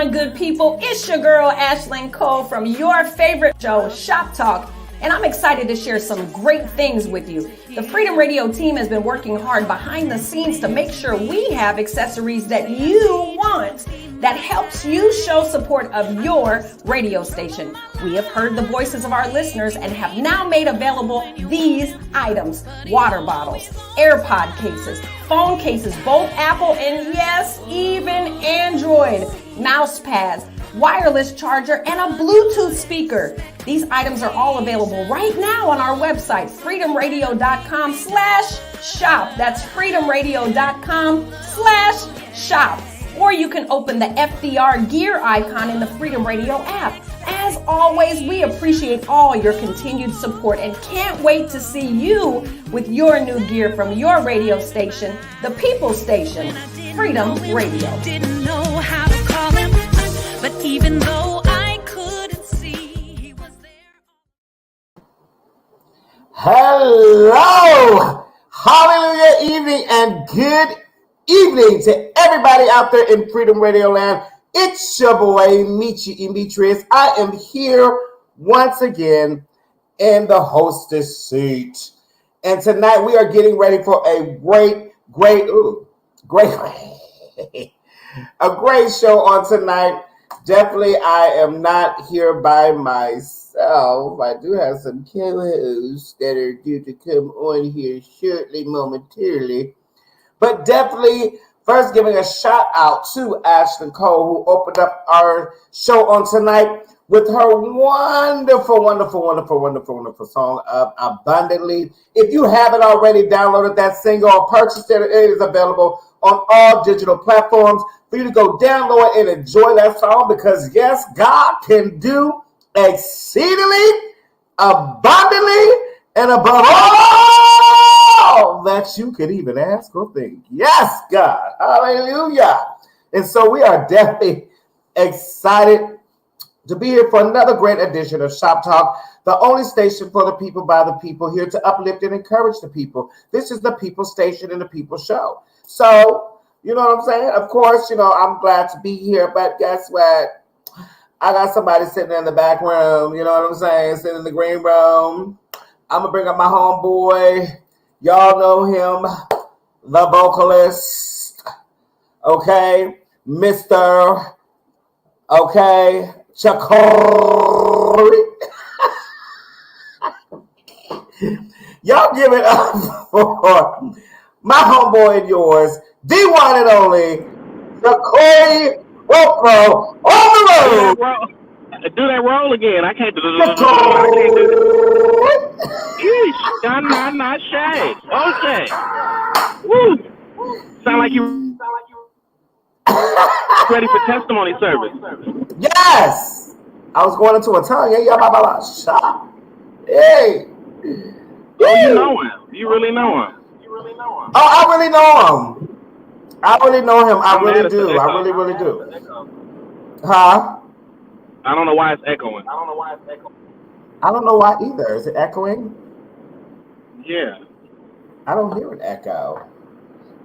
on, good people? It's your girl, Ashlyn Cole, from your favorite show, Shop Talk. And I'm excited to share some great things with you. The Freedom Radio team has been working hard behind the scenes to make sure we have accessories that you want, that helps you show support of your radio station. We have heard the voices of our listeners and have now made available these items: water bottles, AirPod cases, phone cases, both Apple and yes, even Android, mouse pads, wireless charger, and a Bluetooth speaker. These items are all available right now on our website, freedomradio.com/shop. That's freedomradio.com/shop. Or you can open the FDR gear icon in the Freedom Radio app. As always, we appreciate all your continued support and can't wait to see you with your new gear from your radio station, the People Station, Freedom Radio. Didn't know how to call him, but even though I couldn't see, he was there. Hello, hallelujah, evening, and good evening to everybody out there in Freedom Radio Land. It's your boy, Emetrius. I am here once again in the hostess seat. And tonight we are getting ready for a great a great show on tonight. Definitely, I am not here by myself. I do have some co-hosts that are due to come on here shortly, momentarily. But definitely, first giving a shout out to Ashlyn Cole, who opened up our show on tonight with her wonderful song of Abundantly. If you haven't already downloaded that single or purchased it, it is available on all digital platforms for you to go download and enjoy that song, because yes, God can do exceedingly, abundantly, and above all that you could even ask or think. Yes, God. Hallelujah. And so we are definitely excited to be here for another great edition of Shop Talk, the only station for the people, by the people, here to uplift and encourage the people. This is the People Station and the People Show. So, you know what I'm saying? Of course, I'm glad to be here, but guess what? I got somebody sitting in the back room, you know what I'm saying, sitting in the green room. I'm going to bring up my homeboy. Y'all know him, the vocalist, okay, Mr. Okay, Chakori. Y'all give it up for my homeboy and yours, the one and only, Chakori Wopro on the road. Do that roll again. I can't do it. I'm not shy. Okay. Woo. Sound like you ready for testimony service. Yes. I was going into a tongue. Yeah, shop. Hey. Oh, you know him. You really know him. Oh, I really know him. I really really do. I really do. Huh? I don't know why it's echoing. I don't know why either. Is it echoing? Yeah. I don't hear an echo.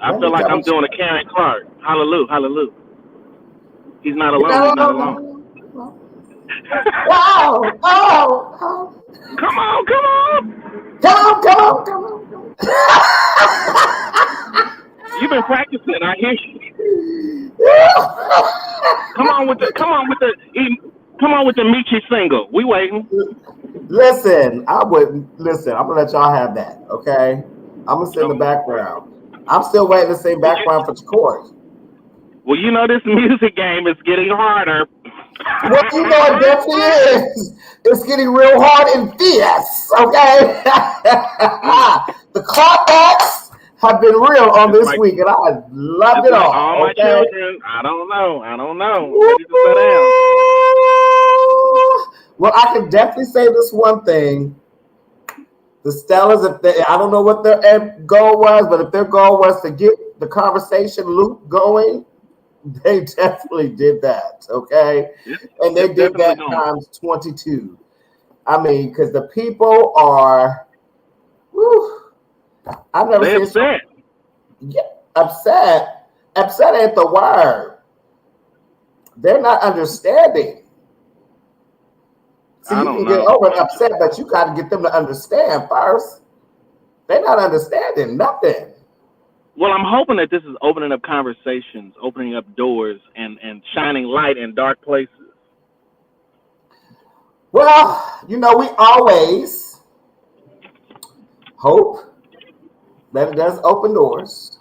I feel like I'm doing a Karen Clark. Hallelujah. He's not alone. He's not alone. Wow. Oh. Come on. Come on. You've been practicing. I hear you. Come on with the Michi single. We waiting. Listen, I'm gonna let y'all have that, okay? I'm gonna sit in the background. I'm still waiting to say background for Chakori. Well, this music game is getting harder. Well, it definitely is. It's getting real hard and fierce, okay? The clapbacks have been real on this week, and I loved it all. All my children, I don't know. Ready to sit down. Well, I can definitely say this one thing. The Stellars, I don't know what their end goal was, but if their goal was to get the conversation loop going, they definitely did that, okay? And they did that times 22. I mean, because the people are, I've never seen upset. Yeah, upset. Upset ain't the word. They're not understanding. See, you can get over and upset, but you got to get them to understand first. They're not understanding nothing. Well, I'm hoping that this is opening up conversations, opening up doors, and shining light in dark places. Well, we always hope that it does open doors.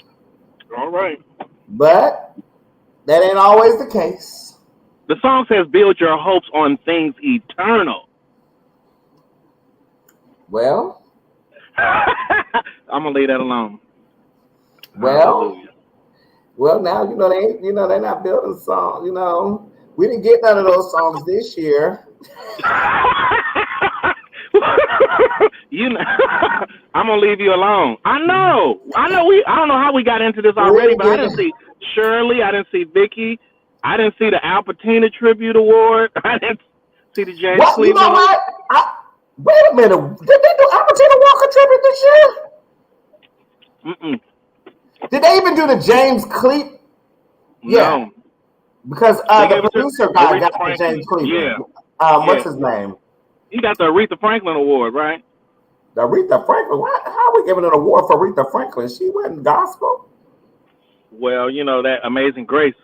All right. But that ain't always the case. The song says, build your hopes on things eternal. Well, I'm going to leave that alone. Well, now, they're not building songs, We didn't get none of those songs this year. I'm gonna leave you alone. I know. I don't know how we got into this already, but I didn't see Shirley. I didn't see Vicky. I didn't see the Al Pacino tribute award. I didn't see the James Cleveland. You know what? Wait a minute. Did they do Al Pacino Walker tribute this year? Mm-mm. Did they even do the James Cleveland? Yeah. No. Because the producer guy got the James Cleveland. Yeah. What's his name? He got the Aretha Franklin Award, right? The Aretha Franklin? How are we giving an award for Aretha Franklin? She wasn't gospel. Well, that Amazing Grace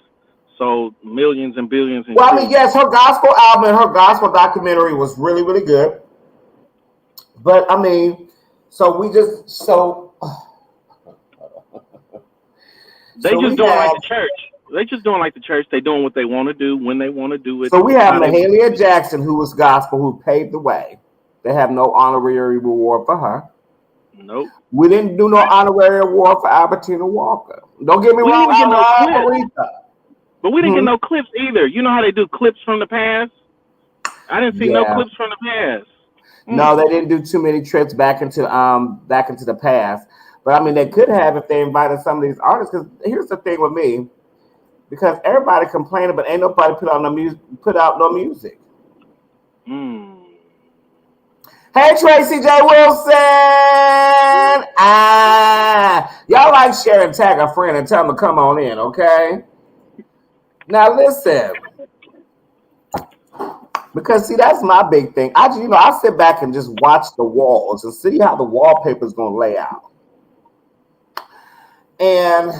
sold millions and billions. Well, I mean, yes, her gospel album and her gospel documentary was really, really good. But, I mean, they just doing like the church. They just doing like the church. They doing what they want to do when they want to do it. So we have Mahalia Jackson, who was gospel, who paved the way. They have no honorary award for her. Nope. We didn't do no honorary award for Albertina Walker. Don't get me wrong. But we didn't get no clips either. You know how they do clips from the past? I didn't see no clips from the past. No, they didn't do too many trips back into the past. But I mean, they could have if they invited some of these artists. Because here's the thing with me. Because everybody complaining, but ain't nobody put out no music. Hey, Tracy J. Wilson. Y'all like share and tag a friend and tell them to come on in, okay? Now listen. Because see, that's my big thing. I sit back and just watch the walls and see how the wallpaper is gonna lay out. And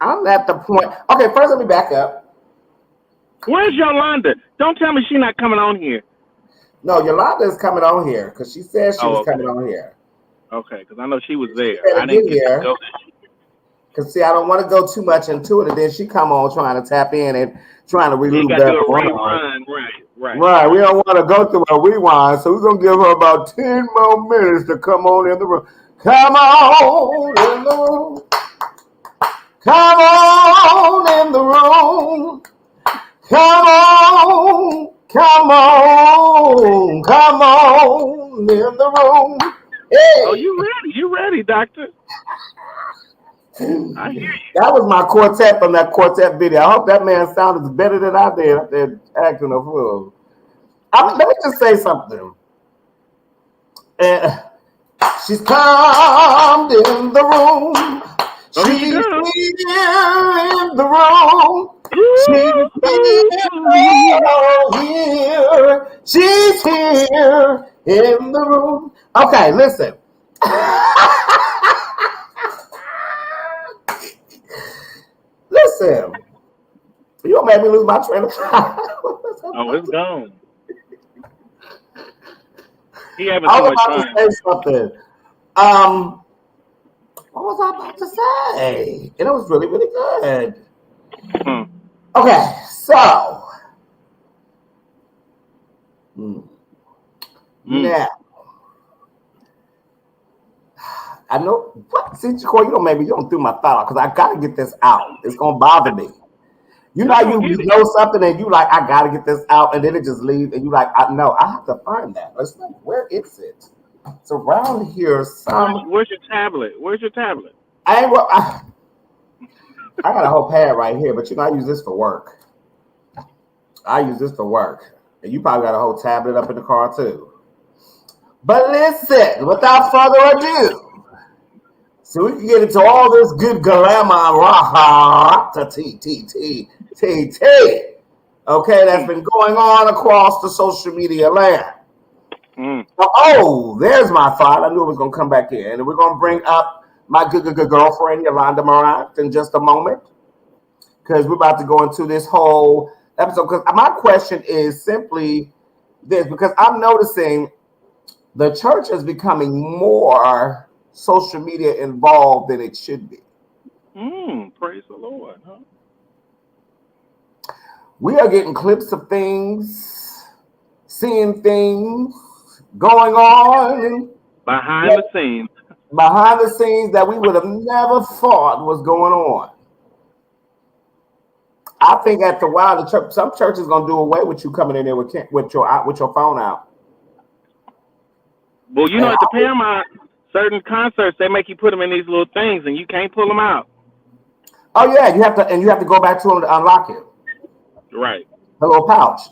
I'm at the point. Okay, first let me back up. Where's Yolanda? Don't tell me she's not coming on here. No, Yolanda is coming on here because she said she was coming on here. Okay, because I know she was there. I didn't get to go. Because see, I don't want to go too much into it, and then she come on trying to tap in and trying to relive that rerun. Right. We don't want to go through a rewind, so we're gonna give her about 10 more minutes to come on in the room. Come on in the room. Come on in the room. Come on in the room. Hey. Oh, you ready? You ready, Doctor? I hear you. That was my quartet from that quartet video. I hope that man sounded better than I did up there acting a fool. Let me just say something. She's come in the room. She's here in the room. She's here in the room. Okay, listen. Listen. You don't make me lose my train of thought. Oh, it's gone. He having I too was much about time. to say something. What was I about to say? And it was really, really good. Okay, so now I know what. See, Jacoy, you don't throw my thought out because I gotta get this out. It's gonna bother me. You know, you know something and you like, I gotta get this out, and then it just leaves, and you like, I have to find that. It's like, where is it? It's around here. Where's your tablet? I got a whole pad right here, but I use this for work. And you probably got a whole tablet up in the car too. But listen, without further ado, So we can get into all this good glamour, T. Okay, that's been going on across the social media land. Mm. Oh, there's my thought. I knew it was going to come back in. And we're going to bring up my good girlfriend, Yolanda Morant, in just a moment. Because we're about to go into this whole episode. Because my question is simply this. Because I'm noticing the church is becoming more social media involved than it should be. Praise the Lord. Huh? We are getting clips of things, seeing things going on Behind the scenes. behind the scenes that we would have never thought was going on. I think after a while, some churches gonna do away with you coming in there with your phone out. Well, you know, at the Paramount, certain concerts they make you put them in these little things, and you can't pull them out. Oh yeah, you have to go back to them to unlock it. Right. The little pouch.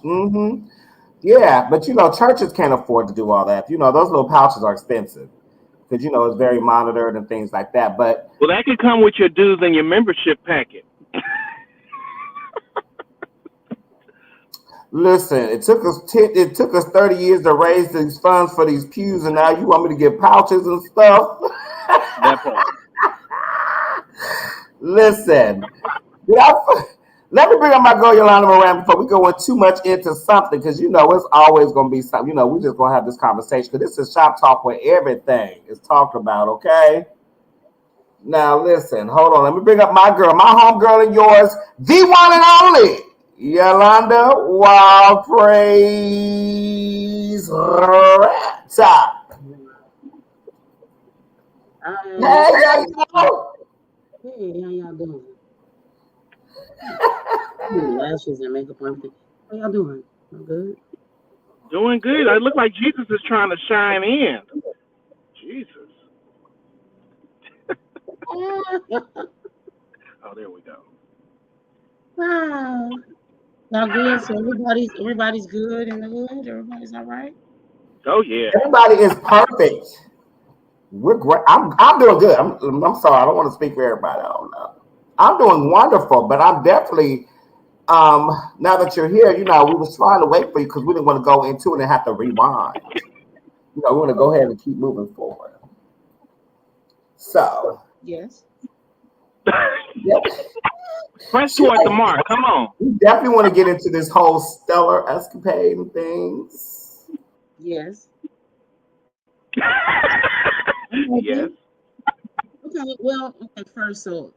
Yeah, but churches can't afford to do all that. Those little pouches are expensive because it's very monitored and things like that. But well, that could come with your dues and your membership packet. Listen, it took us 30 years to raise these funds for these pews, and now you want me to get pouches and stuff. That part. Listen, let me bring up my girl Yolanda Moran before we go in too much into something, because it's always going to be something. We're just going to have this conversation because this is Shop Talk where everything is talked about. Okay. Now listen, hold on. Let me bring up my girl, my home girl, and yours, the one and only Yolanda Wild Praise Rata. Hey, Hey, how y'all doing? Lashes and makeup and everything. How y'all doing? I'm good. Doing good. It look like Jesus is trying to shine in. Jesus. Oh, there we go. Wow. Y'all good? So everybody's good in the hood? Everybody's all right? Oh yeah. Everybody is perfect. We're great. I'm doing good. I'm sorry. I don't want to speak for everybody. I don't know. I'm doing wonderful, but I'm definitely now that you're here, we was trying to wait for you because we didn't want to go into it and have to rewind. We want to go ahead and keep moving forward. So Yes. yep. Press toward the mark. Come on. We definitely want to get into this whole stellar escapade and things. Yes. Yes. Okay. Well, okay. First, so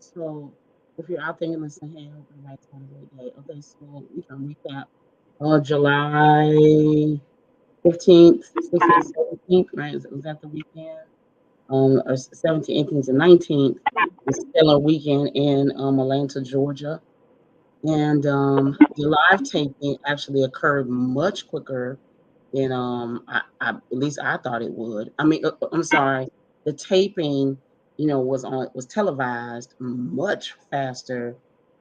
if you're out there and listening, hey, I hope everybody's having a great day. Okay, so we can recap. July 15th, 16th, 17th, right? Was that the weekend? Or 17th, 18th, and 19th, the stellar weekend in Atlanta, Georgia. And the live taping actually occurred much quicker than at least I thought it would. I mean, I'm sorry, the taping, was televised much faster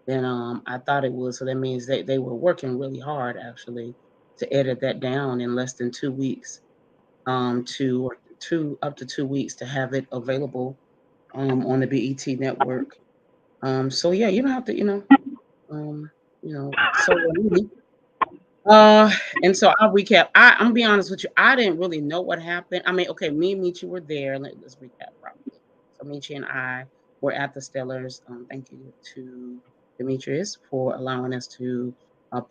than I thought it would. So that means they were working really hard actually to edit that down in less than 2 weeks, to 2 up to 2 weeks to have it available on the BET network. So yeah, you don't have to, um, so uh, and so I'll recap. I'm gonna be honest with you. I didn't really know what happened. I mean, okay, me and Michi were there. Let's recap properly. So Michi and I were at the Stellars. Thank you to Demetrius for allowing us to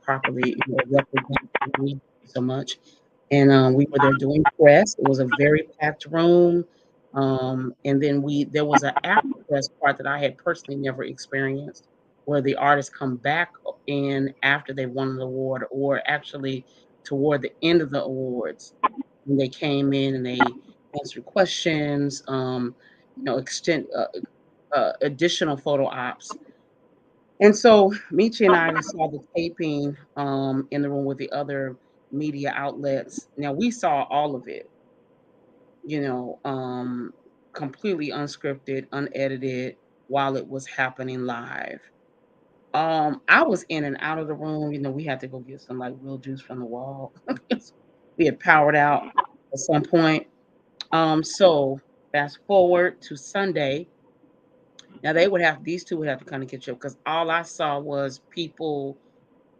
properly represent. Thank you so much. And we were there doing press. It was a very packed room. And then there was an after press part that I had personally never experienced, where the artists come back in after they won an award, or actually toward the end of the awards, when they came in and they answered questions, extend additional photo ops. And so Michi and I saw the taping in the room with the other media outlets. Now we saw all of it, you know, um, completely unscripted, unedited, while it was happening live. I was in and out of the room. We had to go get some like real juice from the wall. We had powered out at some point. So fast forward to Sunday. Now these two would have to kind of catch up because all I saw was people.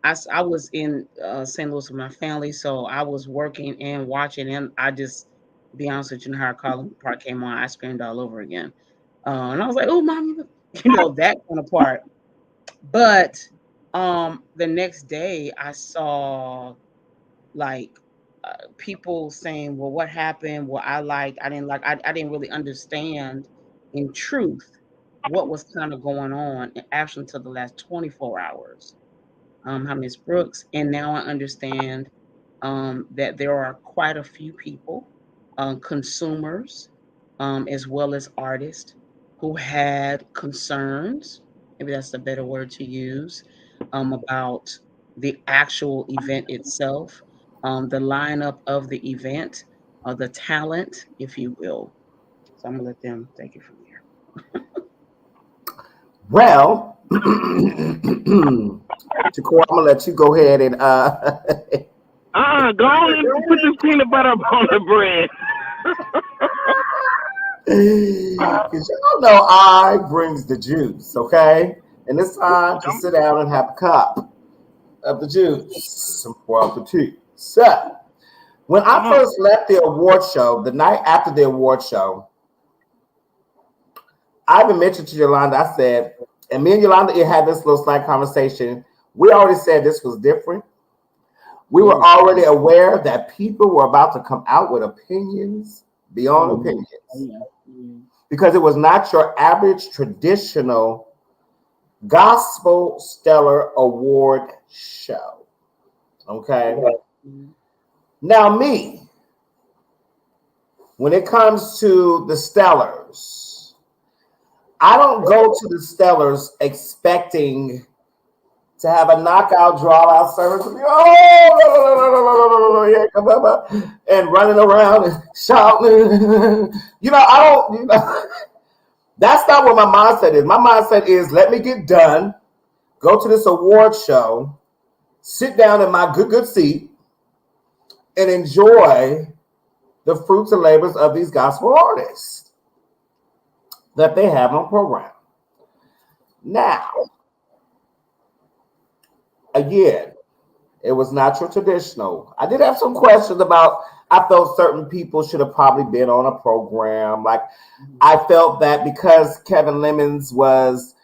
I was in St. Louis with my family, so I was working and watching, and I just, to be honest with you, how Colin part came on, I screamed all over again, and I was like, "Oh, mommy," that kind of part. But the next day, I saw like people saying, "Well, what happened? Well, I didn't like, I didn't really understand in truth what was kind of going on, actually, until the last 24 hours." How Miss Brooks, and now I understand that there are quite a few people, consumers, as well as artists, who had concerns. Maybe that's a better word to use, about the actual event itself, the lineup of the event, the talent, if you will. So I'm gonna let them take it from there. Well, Jacory, I'm gonna let you go ahead and Go on and put this peanut butter up on the bread. because y'all know I brings the juice, okay? And it's time to sit down and have a cup of the juice, some pour out the tea. So, when I first left the award show, the night after the award show, I even mentioned to Yolanda, I said, and me and Yolanda had this little slight conversation. We already said this was different. We were already aware that people were about to come out with opinions beyond opinions, because it was not your average traditional gospel stellar award show. Okay. Now, me, when it comes to the stellars, I don't go to the stellars expecting to have a knockout, draw out service, and and running around and shouting. I don't. That's not what my mindset is. My mindset is, let me get done, go to this award show, sit down in my good seat, and enjoy the fruits and labors of these gospel artists that they have on program. Now, again, it was not your traditional. I did have some questions about, I felt certain people should have probably been on a program. Like, I felt that because Kevin Lemons was,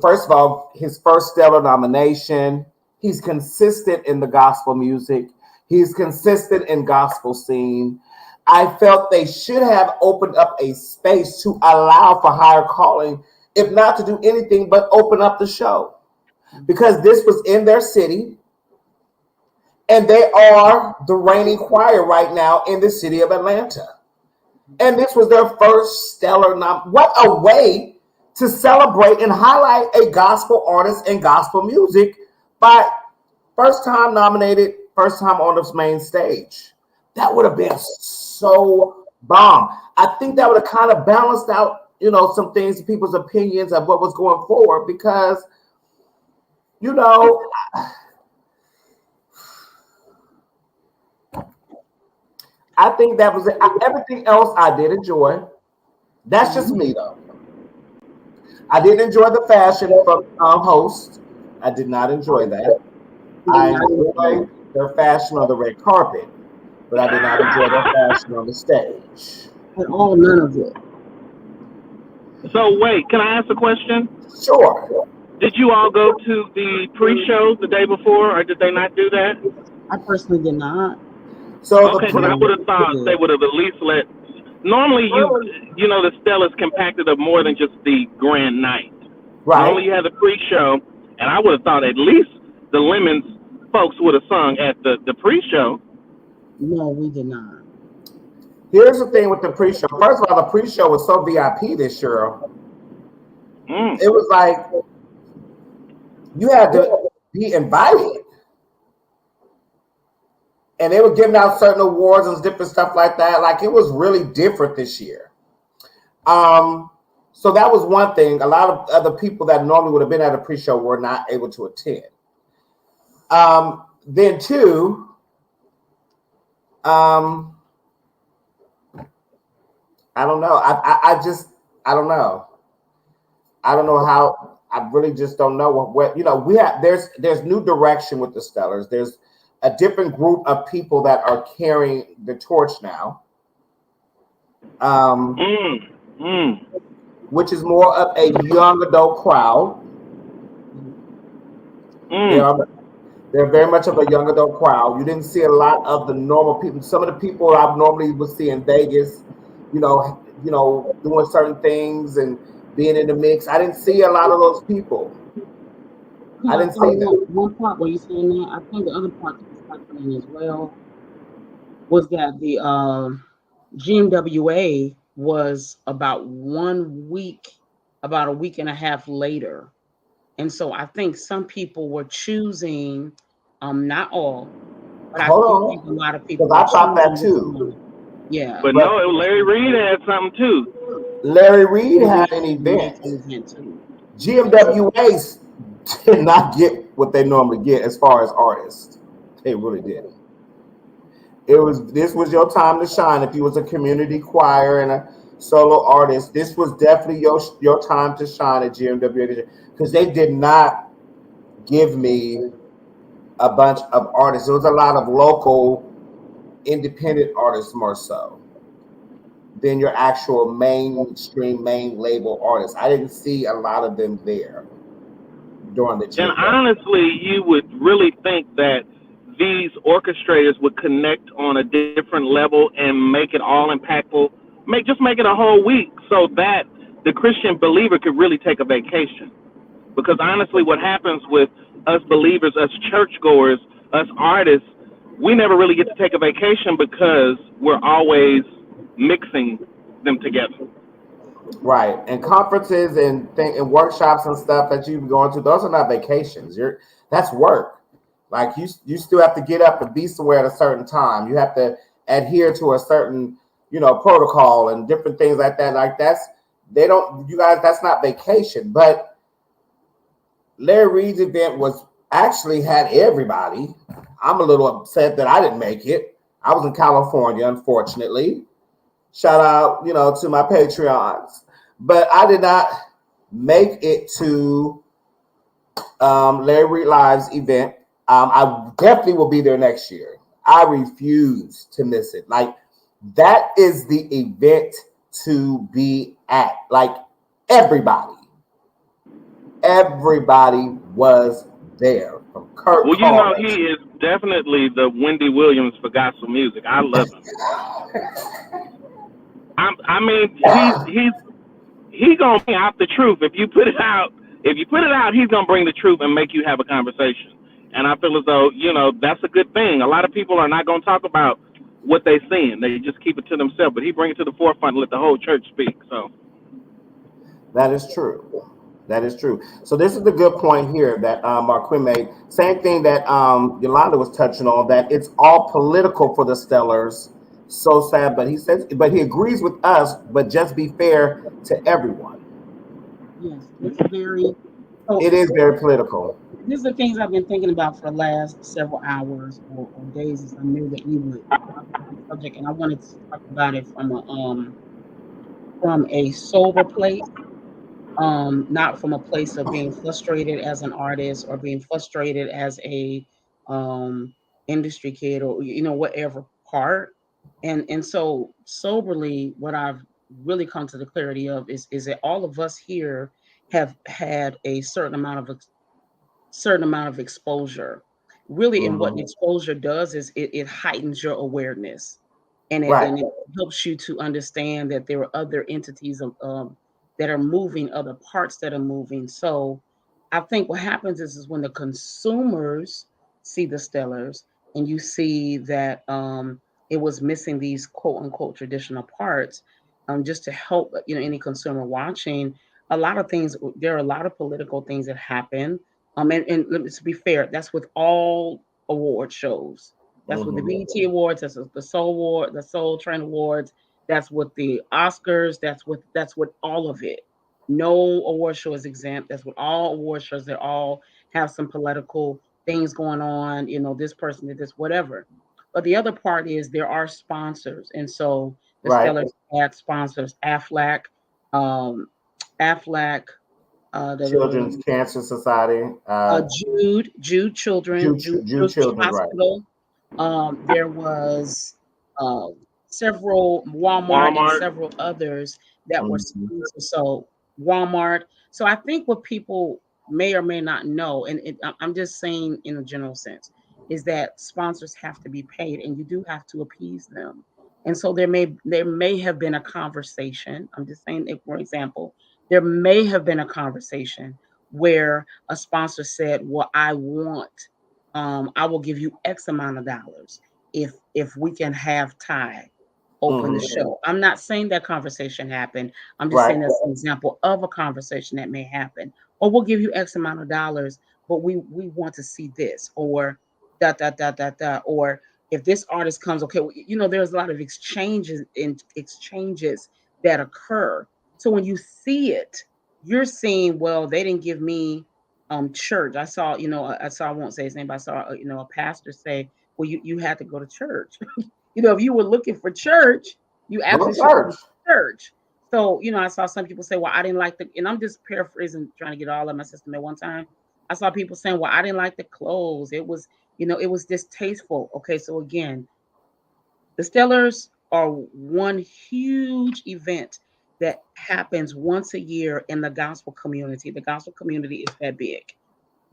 first of all, his first stellar nomination, he's consistent in the gospel music. He's consistent in gospel scene. I felt they should have opened up a space to allow for higher calling, if not to do anything but open up the show. Because this was in their city, and they are the reigning choir right now in the city of Atlanta. And this was their first stellar What a way to celebrate and highlight a gospel artist and gospel music by first time nominated, first time on the main stage. That would have been so bomb. I think that would have kind of balanced out, some things, people's opinions of what was going forward, because, I think that was it. Everything else I did enjoy. That's just me, though. I didn't enjoy the fashion from host. I did not enjoy that. I enjoyed their fashion on the red carpet, but I did not enjoy their fashion on the stage. Oh, none of it. So wait, can I ask a question? Sure. Did you all go to the pre-show the day before, or did they not do that? I personally did not. So okay, I would have thought they would have at least let. Normally, the Stella's compacted of more than just the grand night. Right. Normally, you have the pre-show, and I would have thought at least the Lemons folks would have sung at the pre-show. No, we did not. Here's the thing with the pre-show. First of all, the pre-show was so VIP this year. It was like you had to be invited. And they were giving out certain awards and different stuff like that. Like, it was really different this year. So that was one thing. A lot of other people that normally would have been at a pre-show were not able to attend. Then two, I don't know. I don't know. I don't know how. I really just don't know what we have. There's new direction with the Stellars. There's a different group of people that are carrying the torch now, um, Mm, mm, which is more of a young adult crowd. They mm. are they're very much of a young adult crowd. You didn't see a lot of the normal people. Some of the people I normally would see in Vegas, doing certain things and being in the mix. I didn't see a lot of those people. Yeah, I I didn't think see them. one part where you're saying that, I think the other part that was happening as well was that the GMWA was about a week and a half later. And so I think some people were choosing, not all, but I Hold do think a on, lot of people because were I thought that choosing which too. one. Yeah. But But no, Larry Reid had something too. Larry Reid Maybe had an a event. major event too. Yes. GMWA did not get what they normally get as far as artists. They really didn't. This was your time to shine. If you was a community choir and a solo artist, this was definitely your time to shine at GMWA because they did not give me a bunch of artists. There was a lot of local independent artists more so than your actual mainstream main label artists. I didn't see a lot of them there during the And GMW. honestly, you would really think that these orchestrators would connect on a different level and make it all impactful. Make it a whole week so that the Christian believer could really take a vacation. Because honestly, what happens with us believers, us churchgoers, us artists, we never really get to take a vacation because we're always mixing them together. Right. And conferences and workshops and stuff that you've been going to, those are not vacations. That's work. Like you still have to get up and be somewhere at a certain time. You have to adhere to a certain, protocol and different things like that. Like they don't you guys that's not vacation. But Larry Reid's event was actually had everybody. I'm a little upset that I didn't make it. I was in California, unfortunately. Shout out, to my Patreons. But I did not make it to Larry Reid Live's event. I definitely will be there next year. I refuse to miss it. Like, that is the event to be at. Like, everybody, everybody was there from Kurt Well, you know, he Carter. is definitely the Wendy Williams for gospel music. I love him. I mean, he gonna bring out the truth. If you put it out, he's gonna bring the truth and make you have a conversation. And I feel as though that's a good thing. A lot of people are not gonna talk about what they seeing. They just keep it to themselves. But he bring it to the forefront and let the whole church speak. So That is true. That is true. So this is the good point here that Marquin made. Same thing that Yolanda was touching on, that it's all political for the Stellars. So sad, but he agrees with us. But just be fair to everyone. Yes. It's very so It is very political. these are things I've been thinking about for the last several hours or days as I knew that we would talk about the subject, and I wanted to talk about it from a sober place, not from a place of being frustrated as an artist or being frustrated as a um industry kid or whatever part. And so soberly, what I've really come to the clarity of is that all of us here have had a certain amount of exposure. Really, and what Hmm. exposure does is it heightens your awareness, and it Right. and it helps you to understand that there are other entities that are moving, other parts that are moving. So, I think what happens is when the consumers see the Stellars, and you see that it was missing these quote unquote traditional parts, just to help any consumer watching. A lot of things. There are a lot of political things that happen, and let's be fair, that's with all award shows. That's with the Hmm. BET Awards, that's with the Soul Award, the Soul Train Awards, that's with the Oscars, that's with all of it. No award show is exempt. That's with all award shows. They all have some political things going on. This person did this, whatever. But the other part is there are sponsors, and so the Right. Stellars had sponsors. Um, Aflac, Children's Cancer Society. Jude Children, Jude Jude Children's Children, right. Hospital. There was several Walmart and Walmart. several others that were Mhm. sponsored. So Walmart. So I think what people may or may not know, and I'm just saying in a general sense, is that sponsors have to be paid, and you do have to appease them. And so there may have been a conversation. I'm just saying, if, for example, there may have been a conversation where a sponsor said, "Well, I will give you X amount of dollars if we can have Ty open the Mhm. show." I'm not saying that conversation happened. I'm just saying Right. that's an example of a conversation that may happen. Or we'll give you X amount of dollars, but we want to see this, or dot dot dot dot dot, or if this artist comes, okay, there's a lot of exchanges that occur. So when you see it, you're seeing, well, they didn't give me church. I won't say his name, but I saw a pastor say, well, you had to go to church. If you were looking for church, you Go actually to should go church. to church. So, I saw some people say, well, I didn't like and I'm just paraphrasing, trying to get all of my system at one time. I saw people saying, well, I didn't like the clothes. It was distasteful. Okay, so again, the Stellars are one huge event that happens once a year in the gospel community. The gospel community is that big,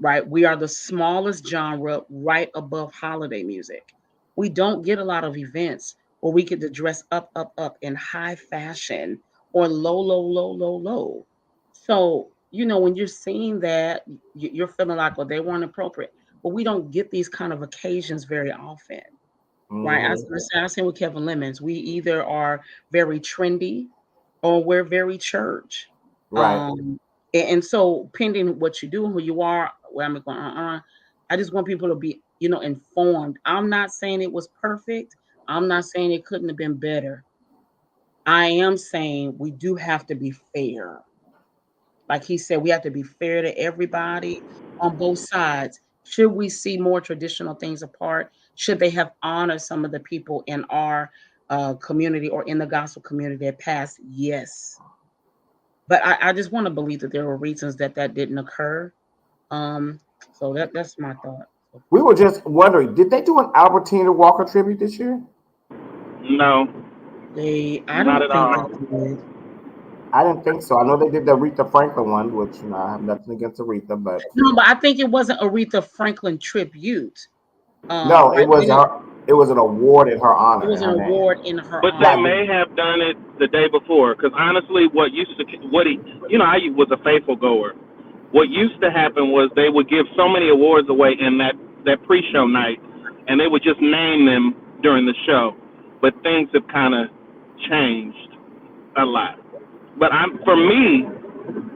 right? We are the smallest genre, right above holiday music. We don't get a lot of events where we get to dress up, up, up in high fashion, or low, low, low, low, low. So, when you're seeing that, you're feeling like, well, they weren't appropriate. But we don't get these kind of occasions very often, right? Mhm. I say with Kevin Lemons, we either are very trendy or we're very church. Right. And so, pending what you do and who you are, where I'm going, I just want people to be, informed. I'm not saying it was perfect. I'm not saying it couldn't have been better. I am saying we do have to be fair. Like he said, we have to be fair to everybody on both sides. Should we see more traditional things apart? Should they have honored some of the people in our community or in the gospel community that passed? Yes. But I just want to believe that there were reasons that didn't occur. Um, so that's my thought. We were just wondering, did they do an Albertina Walker tribute this year? No, I not don't at think all. they did. I didn't think so. I know they did the Aretha Franklin one, which I have nothing against Aretha, but No, but I think it wasn't Aretha Franklin tribute. no, it Right? was her. It was an award in her It honor, in was an her name. award in her But they Like, honor. may have done it the day before, because honestly, I was a faithful goer. What used to happen was they would give so many awards away in that pre-show night, and they would just name them during the show. But things have kind of changed a lot. But for me,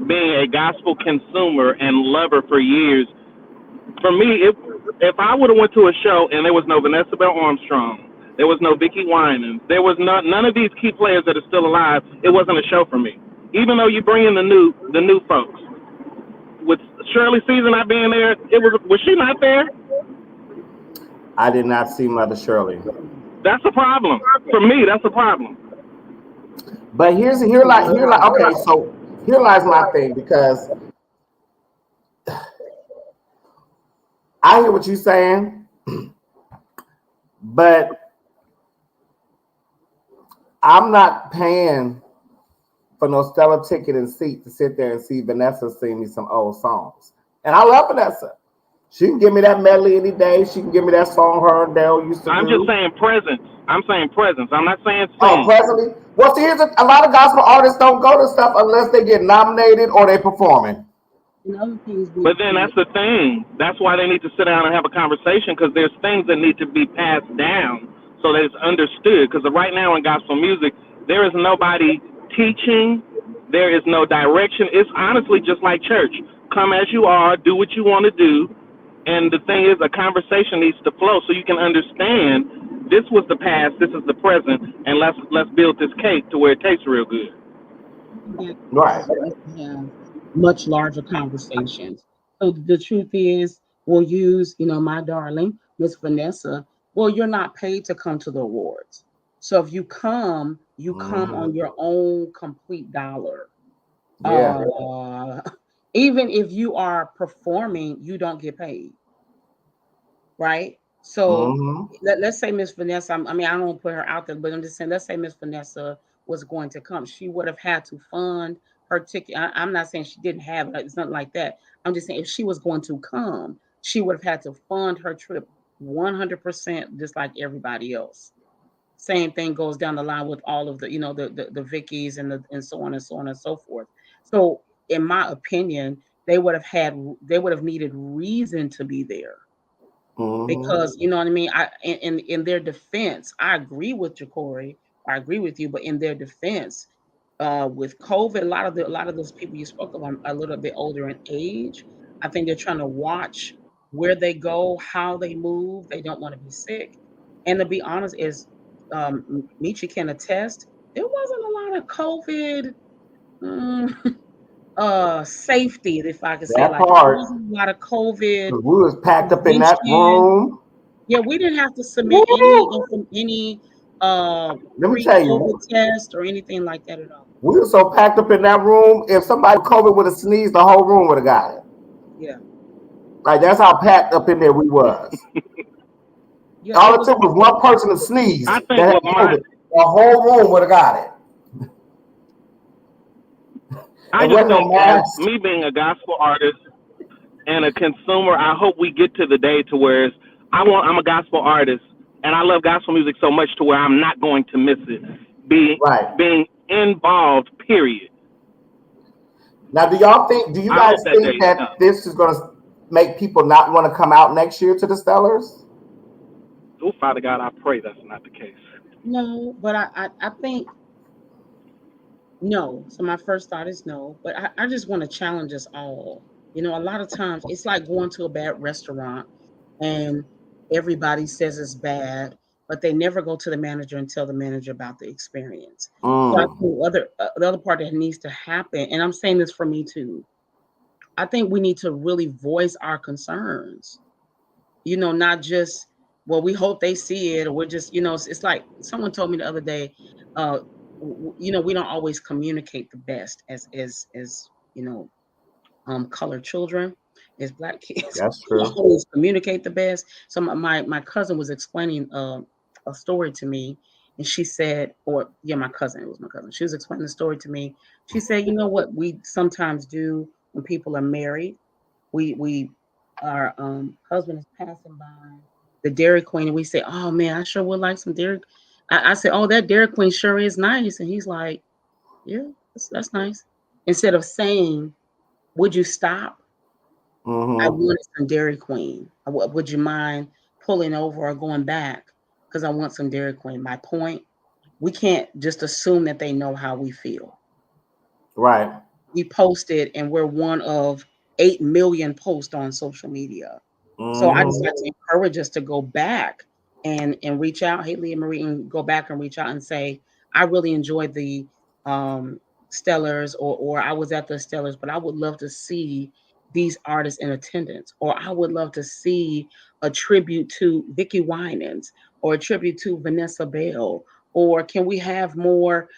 being a gospel consumer and lover for years, for me, if I would have went to a show and there was no Vanessa Bell Armstrong, there was no Vicky Winans, there was none of these key players that are still alive, it wasn't a show for me. Even though you bring in the new folks, with Shirley Caesar not being there, was she not there? I did not see Mother Shirley. That's a problem for me. That's a problem. But okay, so here lies my thing, because I hear what you're saying, but I'm not paying for no Stella ticket and seat to sit there and see Vanessa sing me some old songs. And I love Vanessa. She can give me that medley any day. She can give me that song her and Daryl used to I'm just do. saying presence. I'm saying presence. I'm not saying Oh, sing. presently. Well, see, a lot of gospel artists don't go to stuff unless they get nominated or they performing. And other things But then that's the thing. That's why they need to sit down and have a conversation, because there's things that need to be passed down so that it's understood. Because right now in gospel music, there is nobody teaching. There is no direction. It's honestly just like church. Come as you are, do what you want to do. And the thing is, a conversation needs to flow so you can understand this was the past, this is the present, and let's build this cake to where it tastes real good. Right. have much larger conversations. So the truth is, we'll use, my darling, Miss Vanessa. Well, you're not paid to come to the awards. So if you come, you come Mm-hmm. on your own complete dollar. Yeah. Uh, Even if you are performing, you don't get paid, right? So Mm-hmm. let's say Miss Vanessa, I mean, I don't put her out there, but I'm just saying, let's say Miss Vanessa was going to come. She would have had to fund her ticket. I'm not saying she didn't have it, it's nothing like that. I'm just saying if she was going to come, she would have had to fund her trip 100%, just like everybody else. Same thing goes down the line with all of the, the Vickies and so on and so on and so forth. So, in my opinion, they would have needed reason to be there Mm-hmm. because you know what I mean. In their defense, I agree with Jacory. I agree with you, but in their defense, with COVID, a lot of those people you spoke of are a little bit older in age. I think they're trying to watch where they go, how they move. They don't want to be sick. And to be honest, is Michi can attest, there wasn't a lot of COVID safety, if I could say it That like that. There part. wasn't a lot of COVID 'Cause we was packed up in that prevention. room. Yeah, we didn't have to submit Woo! any Let me tell pre-COVID you, test or anything like that at all. we were so packed up in that room. If somebody with COVID would have sneezed, the whole room would have got it. Yeah, Like that's how packed up in there we was. yeah, it All it was. took was one person to sneeze I think that had what my COVID. The whole room would have got it. I And just wasn't no think as mask. me being a gospel artist and a consumer, I hope we get to the day to where I'm a gospel artist and I love gospel music so much to where I'm not going to miss it. Right. Being involved, period. Now, do you I guys hope that think day that comes. this is going to make people not want to come out next year to the Stellars? Oh, Father God, I pray that's not the case. No, but I think no. So my first thought is no, but I just want to challenge us all. A lot of times it's like going to a bad restaurant and everybody says it's bad, but they never go to the manager and tell the manager about the experience. So I Mm. think the other part that needs to happen, and I'm saying this for me too, I think we need to really voice our concerns. Not just, well, we hope they see it, or we're just, it's like someone told me the other day, uh, we don't always communicate the best as colored children, as black kids. That's We don't true. always communicate the best. So my cousin was explaining a story to me, and she said, or yeah, my cousin, it was my cousin. She was explaining the story to me. She said, you know what we sometimes do when people are married, we our husband is passing by the Dairy Queen and we say, "Oh man, I sure would like some Dairy." I said, "Oh, that Dairy Queen sure is nice," and he's like, "Yeah, that's nice." Instead of saying, "Would you stop? I Mm-hmm. wanted some Dairy Queen. Would you mind pulling over or going back because I want some Dairy Queen?" My point: we can't just assume that they know how we feel. Right. We posted and we're one of 8 million posts on social media. So I just Mm-hmm. like to encourage us to go back and reach out. Hey, Leah Marie, and go back and reach out and say, I really enjoyed the um, Stellars, or I was at the Stellars, but I would love to see these artists in attendance, or I would love to see a tribute to Vicky Winans, or a tribute to Vanessa Bell, or can we have more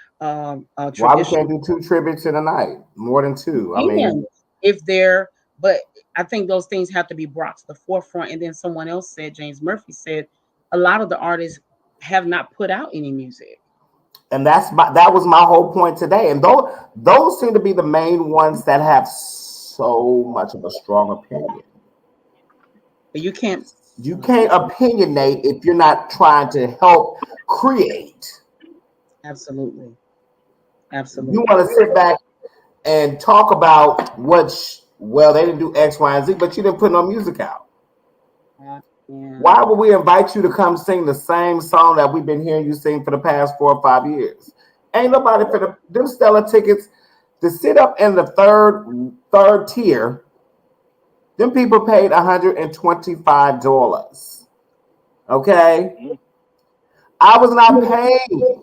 Why we can't traditional do two tributes in a night? More than two. I and mean, if they're, but I think those things have to be brought to the forefront. And then someone else said, James Murphy said, a lot of the artists have not put out any music. and that was my whole point today. And those seem to be the main ones that have so much of a strong opinion. But you can't. You can't opinionate if you're not trying to help create. Absolutely, You absolutely. want to sit back and talk about well, they didn't do X, Y, and Z, but you didn't put no music out. Yeah, Why would we invite you to come sing the same song that we've been hearing you sing for the past 4 or 5 years? Ain't nobody for them stellar tickets to sit up in the third tier. Them people paid $125. Okay, Mm. I was not paying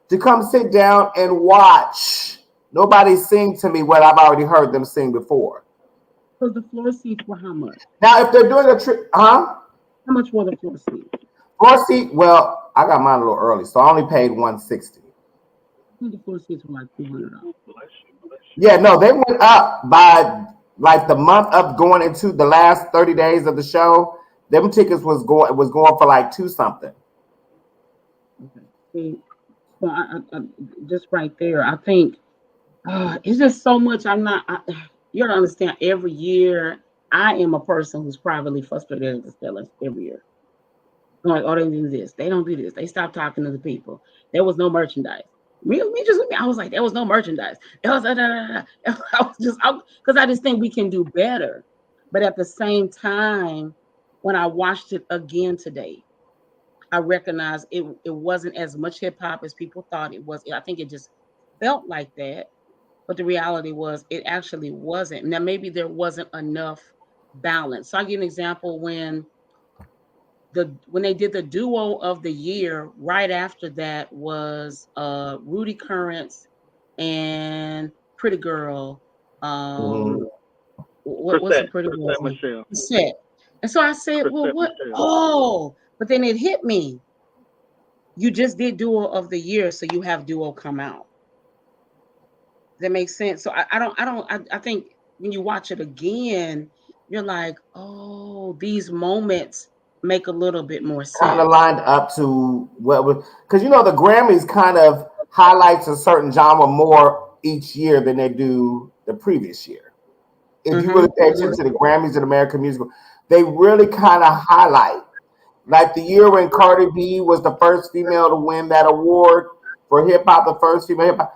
to come sit down and watch nobody sing to me what I've already heard them sing before. because the floor seats were how much? Now, if they're doing a trip, huh? How much were the floor seats? Floor seat, well, I got mine a little early, so I only paid $160. I think the floor seats were like $200. Bless you, bless Yeah, no, they went up by like the month of going into the last 30 days of the show. Them tickets was going for like two something. Okay. See, so just right there, I think it's just so much. You gotta understand. Every year, I am a person who's privately frustrated at the sellers every year. I'm like, oh, they do this. They don't do this. They stop talking to the people. There was no merchandise. Me. I was like, there was no merchandise. It was, I was just, because I just think we can do better. But at the same time, when I watched it again today, I recognized it wasn't as much hip hop as people thought it was. I think it just felt like that. But the reality was it actually wasn't. Now, maybe there wasn't enough balance. So I'll give an example when they did the duo of the year, right after that was Rudy Currents and Pretty Girl. Mhm. What's the Pretty Girl's Chrisette name? Michelle. Set. And so I said, well, Chrisette what? Michelle. Oh, but then it hit me. You just did duo of the year, so you have duo come out. That makes sense. So I think when you watch it again, you're like, oh, these moments make a little bit more Kind of sense. lined up to what was, because the Grammys kind of highlights a certain genre more each year than they do the previous year. If you really pay attention to the Grammys and American music, they really kind of highlight. Like the year when Cardi B was the first female to win that award for hip hop, the first female hip hop.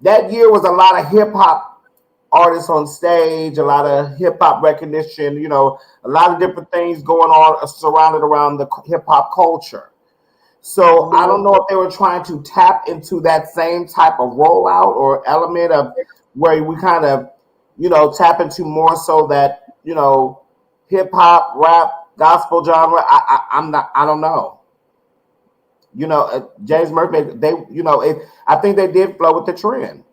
That year was a lot of hip hop artists on stage, a lot of hip hop recognition, a lot of different things going on surrounded around the hip hop culture. So I don't know if they were trying to tap into that same type of rollout or element of where we kind of, tap into more so that, hip hop, rap, gospel genre. I'm not. I don't know. James Murphy. I think they did flow with the trend.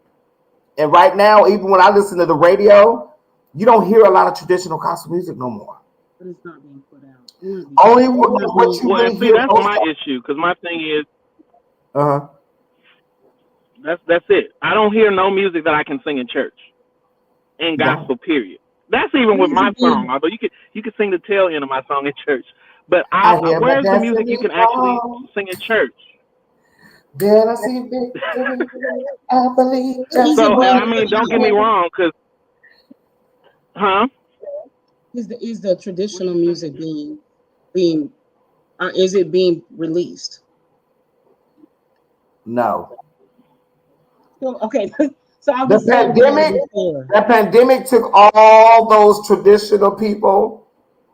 And right now, even when I listen to the radio, you don't hear a lot of traditional gospel music no more. But it's not being put out. Only what you Well, and really see, hear that's most my issue. Because my thing is, Uh-huh. that's it. I don't hear no music that I can sing in church, in No. gospel. Period. That's even with my song. Although you can sing the tail end of my song in church, but I hear my where's the music you destiny can actually call. sing in church? Then I see victory. I believe Is just it So, and being I what put mean, don't get me out? wrong, because, huh? Is the traditional music being is it being released? no. So okay, so I'll The just say it again to pandemic, be fair. that pandemic took all those traditional people.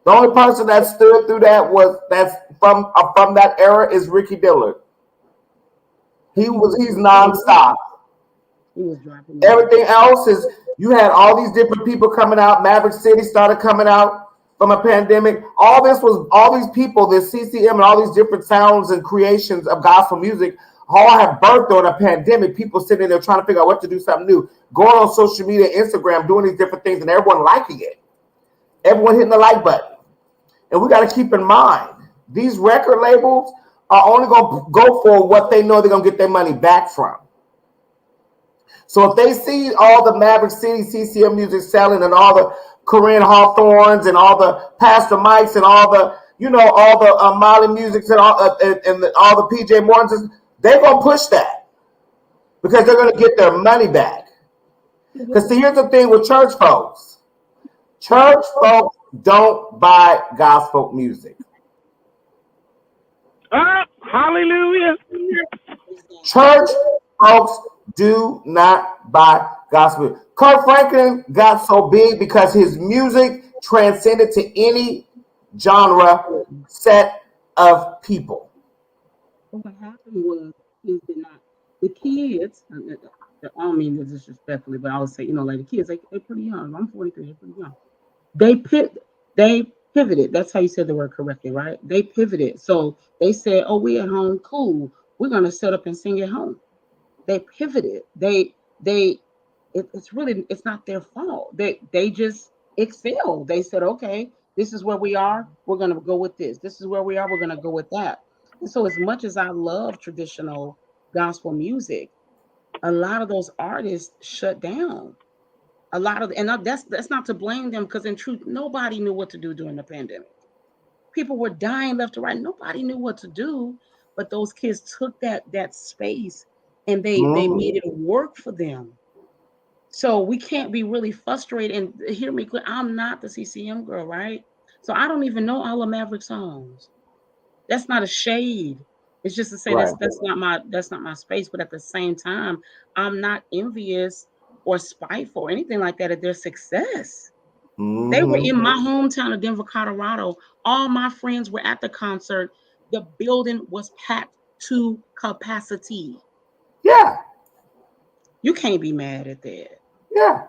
The only person that stood through that that's from that era is Ricky Dillard. He's nonstop. He was dropping the mic. Everything else is you had all these different people coming out. Maverick City started coming out from a pandemic. All these people, this CCM and all these different sounds and creations of gospel music all have birthed on a pandemic. People sitting there trying to figure out what to do something new, going on social media, Instagram, doing these different things, and everyone liking it. Everyone hitting the like button. And we got to keep in mind, these record labels are only going to go for what they know they're going to get their money back from. So if they see all the Maverick City CCM music selling and all the Corinne Hawthorns and all the Pastor Mikes and all the, all the Molly Musics and all the PJ Mortons, they're going to push that because they're going to get their money back. Because see, here's the thing with church folks. Church folks don't buy gospel music. Hallelujah. Church folks do not buy gospel. Kirk Franklin got so big because his music transcended to any genre set of people. But what happened was is that not the kids. I don't mean this disrespectfully, but I would say like the kids, they're pretty young. I'm 43. They're pretty young. They pivoted. That's how you said the word correctly, right? They pivoted. So they said, "Oh, we at home, cool. We're gonna set up and sing at home." They pivoted. It's not their fault. They just excelled. They said, "Okay, this is where we are. We're gonna go with this. This is where we are. We're gonna go with that." And so, as much as I love traditional gospel music, a lot of those artists shut down. A lot of, and that's not to blame them, because in truth, nobody knew what to do during the pandemic. People were dying left to right. Nobody knew what to do, but those kids took that space and they made it work for them. So we can't be really frustrated. And hear me clear, I'm not the CCM girl, right? So I don't even know all the Maverick songs. That's not a shade. It's just to say Right. that's not my space. But at the same time, I'm not envious or spiteful or anything like that at their success. They were in my hometown of Denver, Colorado. All my friends were at the concert. The building was packed to capacity. Yeah. You can't be mad at that. Yeah.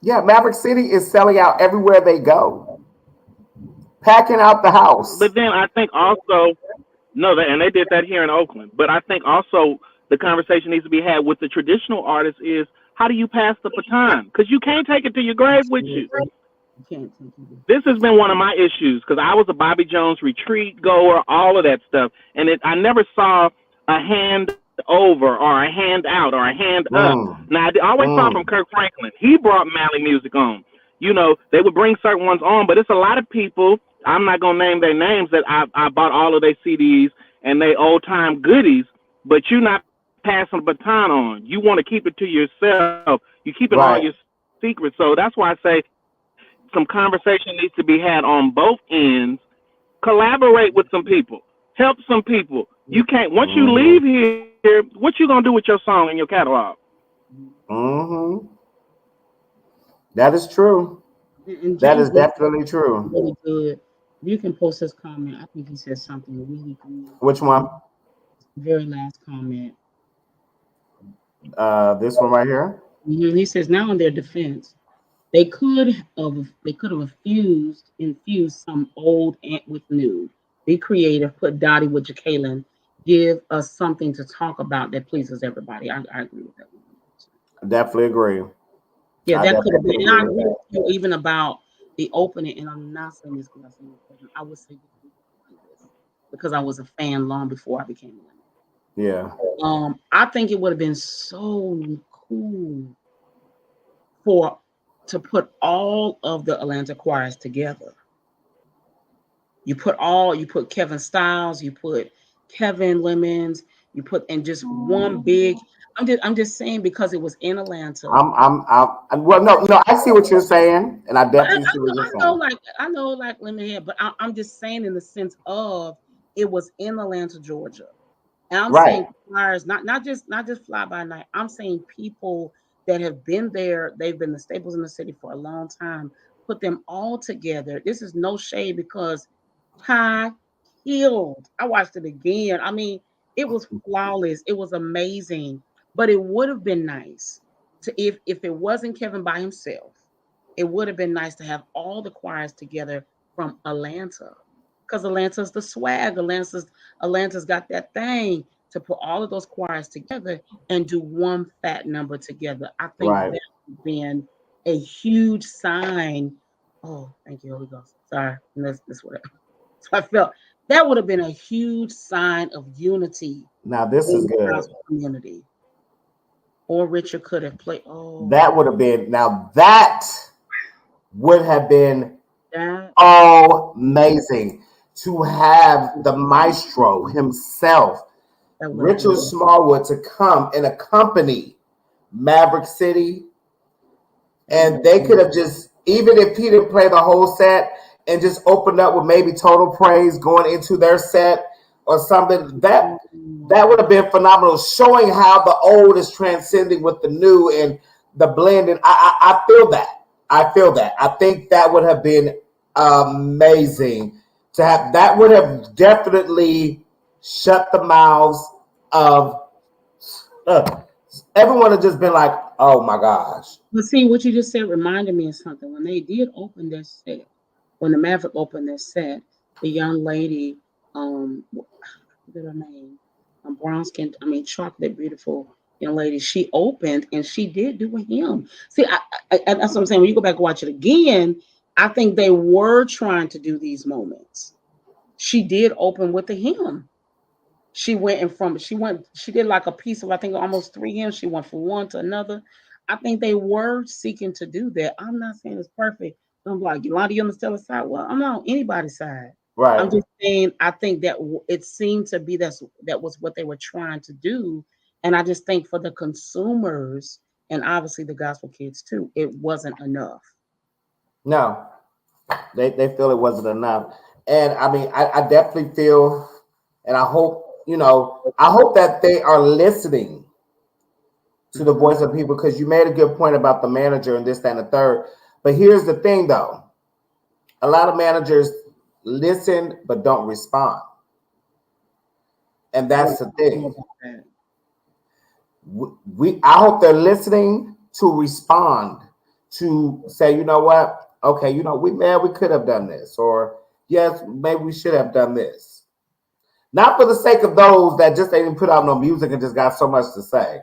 Yeah. Maverick City is selling out everywhere they go, packing out the house. But then I think also no, and they did that here in Oakland. But I think also the conversation needs to be had with the traditional artists is how do you pass the baton? Because you can't take it to your grave with you. You can't take it. This has been one of my issues because I was a Bobby Jones retreat goer, all of that stuff, and I never saw a hand over or a hand out or a hand up. Now I always saw from Kirk Franklin. He brought Mally music on. You know, they would bring certain ones on, but it's a lot of people. I'm not gonna name their names that I bought all of their CDs and they old time goodies, but you're not passing the baton on. You want to keep it to yourself. You keep it all Right. your secret. So that's why I say some conversation needs to be had on both ends. Collaborate with some people. Help some people. You can't once you leave here, what you gonna do with your song and your catalog? That is true. And That is James definitely true. really good. You can post his comment. I think he said something really good. Which one? Very last comment. This one right here. He says, now in their defense, they could have infused some old ant with new. Be creative. Put Dottie with Jacqueline. Give us something to talk about that pleases everybody. I agree with that. I definitely agree. Yeah, I that could have definitely been. And I agree agree with with you even about the opening. And I'm not saying this because I say this. I would say this because I was a fan long before I became one. Yeah. I think it would have been so cool to put all of the Atlanta choirs together. You put Kevin Stiles, you put Kevin Lemons, you put in just one big. I'm just saying because it was in Atlanta. Well, no, I see what you're saying, and I definitely see what you're saying. I know like Lemonhead, but I'm just saying in the sense of it was in Atlanta, Georgia. And I'm saying choirs, not just fly by night. I'm saying people that have been there, they've been the staples in the city for a long time. Put them all together. This is no shade because Ty killed. I watched it again. I mean, it was flawless. It was amazing. But it would have been nice to if it wasn't Kevin by himself, it would have been nice to have all the choirs together from Atlanta. Because Atlanta's the swag. Atlanta's got that thing to put all of those choirs together and do one fat number together. I think that would have been a huge sign. Oh, thank you, Holy Ghost. Sorry. That's what so I felt that would have been a huge sign of unity Now this in is the good. gospel community. Or Richard could have played. Oh, That would have been that would have been that amazing to have the maestro himself, Richard Smallwood, to come and accompany Maverick City. And they could have just, even if he didn't play the whole set and just opened up with maybe Total Praise going into their set or something, that would have been phenomenal, showing how the old is transcending with the new and the blending. I feel that. I think that would have been amazing to have. That would have definitely shut the mouths of everyone. Have just been like, oh my gosh. But see, what you just said reminded me of something. When they did open their set, when the Maverick opened their set, the young lady, what is her name? Brown skin, chocolate, beautiful young lady. She opened and she did do a hymn. See, that's what I'm saying. When you go back and watch it again, I think they were trying to do these moments. She did open with a hymn. She did like a piece of, I think, almost 3 hymns. She went from one to another. I think they were seeking to do that. I'm not saying it's perfect. I'm like, Yolanda, you on the Stella side? Well, I'm not on anybody's side. I'm Right. just saying, I think that it seemed to be that was what they were trying to do. And I just think for the consumers and obviously the gospel kids too, it wasn't enough. No, they feel it wasn't enough. And I mean, I definitely feel, and I hope, I hope that they are listening to the voice of people, because you made a good point about the manager and this, that, and the third. But here's the thing, though. A lot of managers listen but don't respond. And that's the thing. I hope they're listening to respond, to say, you know what? Okay, we could have done this, or yes, maybe we should have done this. Not for the sake of those that just didn't put out no music and just got so much to say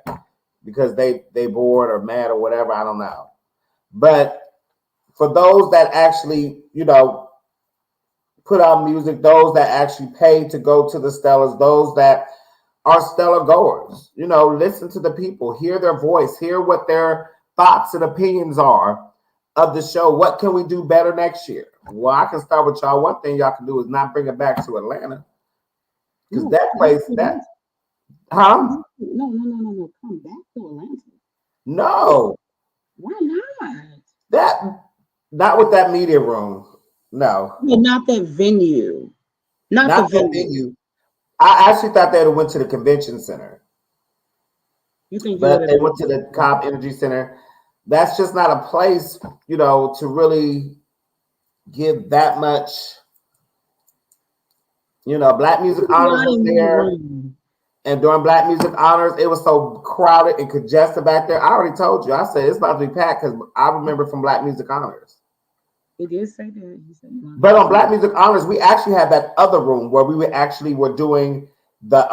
because they bored or mad or whatever, I don't know. But for those that actually, put out music, those that actually pay to go to the Stellas, those that are Stella goers, listen to the people, hear their voice, hear what their thoughts and opinions are of the show. What can we do better next year? Well, I can start with y'all. One thing y'all can do is not bring it back to Atlanta. Because that place, No. Come back to Atlanta. No. Why not? Not with that media room. No. Not that venue. Not the venue. I actually thought they would have went to the convention center. You think but they went to the Cobb Energy Center. That's just not a place, to really give that much. Black Music Honors was there. And during Black Music Honors, it was so crowded and congested back there. I already told you. I said it's about to be packed because I remember from Black Music Honors. It did say that. But on Black Music Honors, we actually had that other room where we were doing the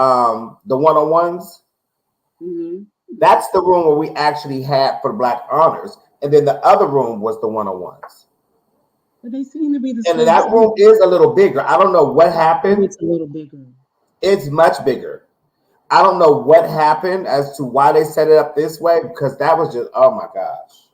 one-on-ones. Mm-hmm. That's the room where we actually had for the Black Honors, and then the other room was the one-on-ones. But they seem to be the same. And that room is a little bigger. I don't know what happened. It's a little bigger. It's much bigger. I don't know what happened as to why they set it up this way, because that was just, oh my gosh.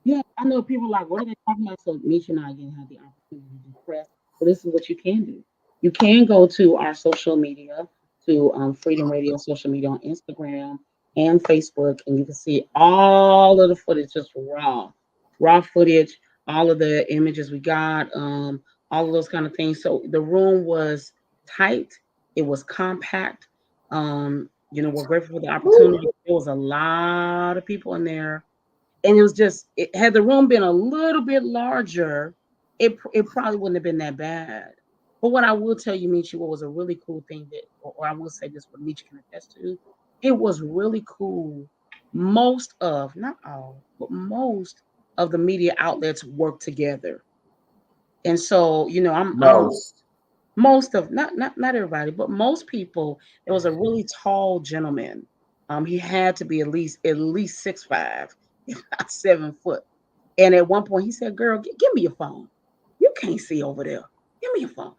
Yeah, I know people are like, what are they talking about? So Misha and I again had the opportunity to press. So this is what you can do. You can go to our social media, to Freedom Radio social media on Instagram and Facebook, and you can see all of the footage, just raw footage, all of the images we got, all of those kind of things. So the room was tight, it was compact. We're grateful for the opportunity. There was a lot of people in there. And it was just, had the room been a little bit larger, it probably wouldn't have been that bad. But what I will tell you, Michi, what was a really cool thing or I will say this, what Michi can attest to, it was really cool. Most of, not all, but most of the media outlets work together. And so, I'm most of, not everybody, but most people. There was a really tall gentleman. He had to be at least 6'5", if not 7 foot. And at one point he said, "Girl, give me your phone. You can't see over there. Give me your phone."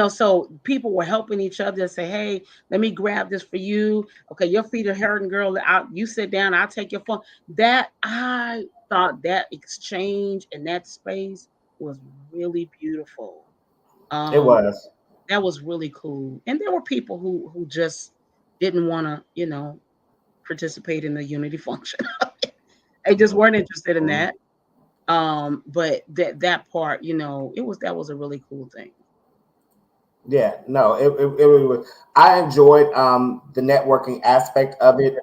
So people were helping each other and say, "Hey, let me grab this for you. Okay, your feet are hurting, girl. You sit down. I'll take your phone." That I thought that exchange and that space was really beautiful. It was. That was really cool. And there were people who just didn't want to, participate in the unity function. They just weren't interested in that. But that part, that was a really cool thing. Yeah, no, it really was. I enjoyed the networking aspect of it,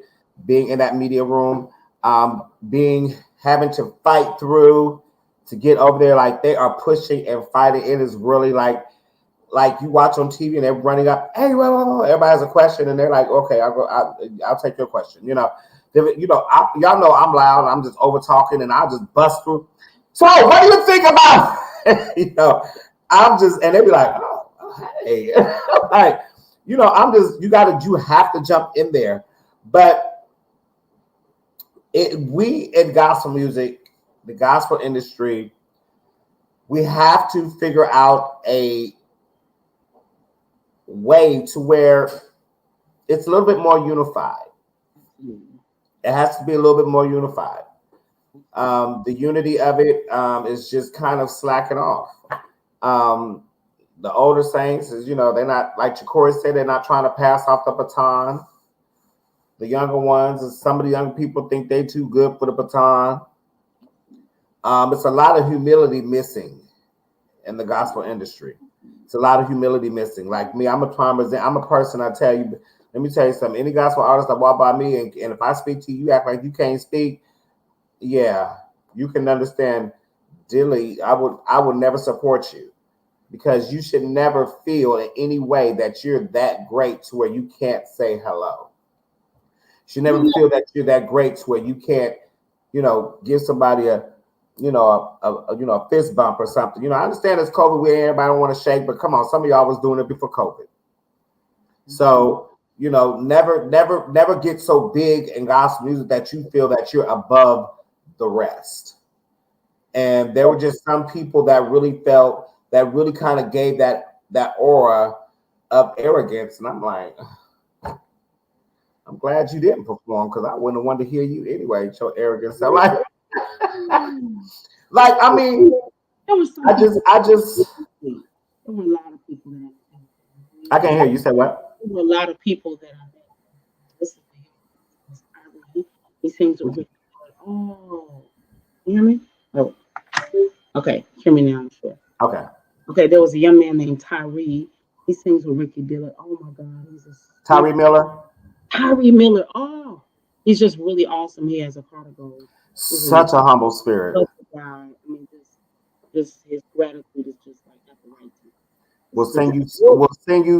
being in that media room, having to fight through to get over there. Like they are pushing and fighting. It is really like you watch on TV and they're running up. Hey, whoa. Everybody has a question and they're like, okay, I'll take your question. Y'all know I'm loud. I'm just over talking and I'll just bust through. So what do you think about? I'm just, and they'd be like, oh, hey, like, you have to jump in there. But we in gospel music, the gospel industry, we have to figure out a way to where it's a little bit more unified. It has to be a little bit more unified. The unity of it is just kind of slacking off. Um, the older saints is, they're not, like Chakori said, they're not trying to pass off the baton. The younger ones, and some of the young people think they too good for the baton. It's a lot of humility missing in the gospel industry. It's a lot of humility missing. Like me, I'm a person, I tell you, let me tell you something. Any gospel artist that walk by me, and if I speak to you, you act like you can't speak, yeah, you can understand, Dilly, I would never support you, because you should never feel in any way that you're that great to where you can't say hello. You should never feel that you're that great to where you can't, give somebody a fist bump or something. I understand it's COVID where everybody don't want to shake, but come on, some of y'all was doing it before COVID. So, never get so big in gospel music that you feel that you're above the rest. And there were just some people that really kind of gave that aura of arrogance. And I'm like, I'm glad you didn't perform, because I wouldn't have wanted to hear you anyway, show arrogance. So I mean, there was I just there were a lot of people that I can't hear you. Say what? There were a lot of people that I listened to him. He sings with Ricky. Oh, you hear me? Oh, okay. Hear me now, I'm sure. Okay, there was a young man named Tyree. He sings with Ricky Dillard. Oh my God, Tyree Miller. Tyree Miller. Oh, he's just really awesome. He has a heart of gold. Such a humble spirit. I mean, just his gratitude is just like at the right time. We'll sing you.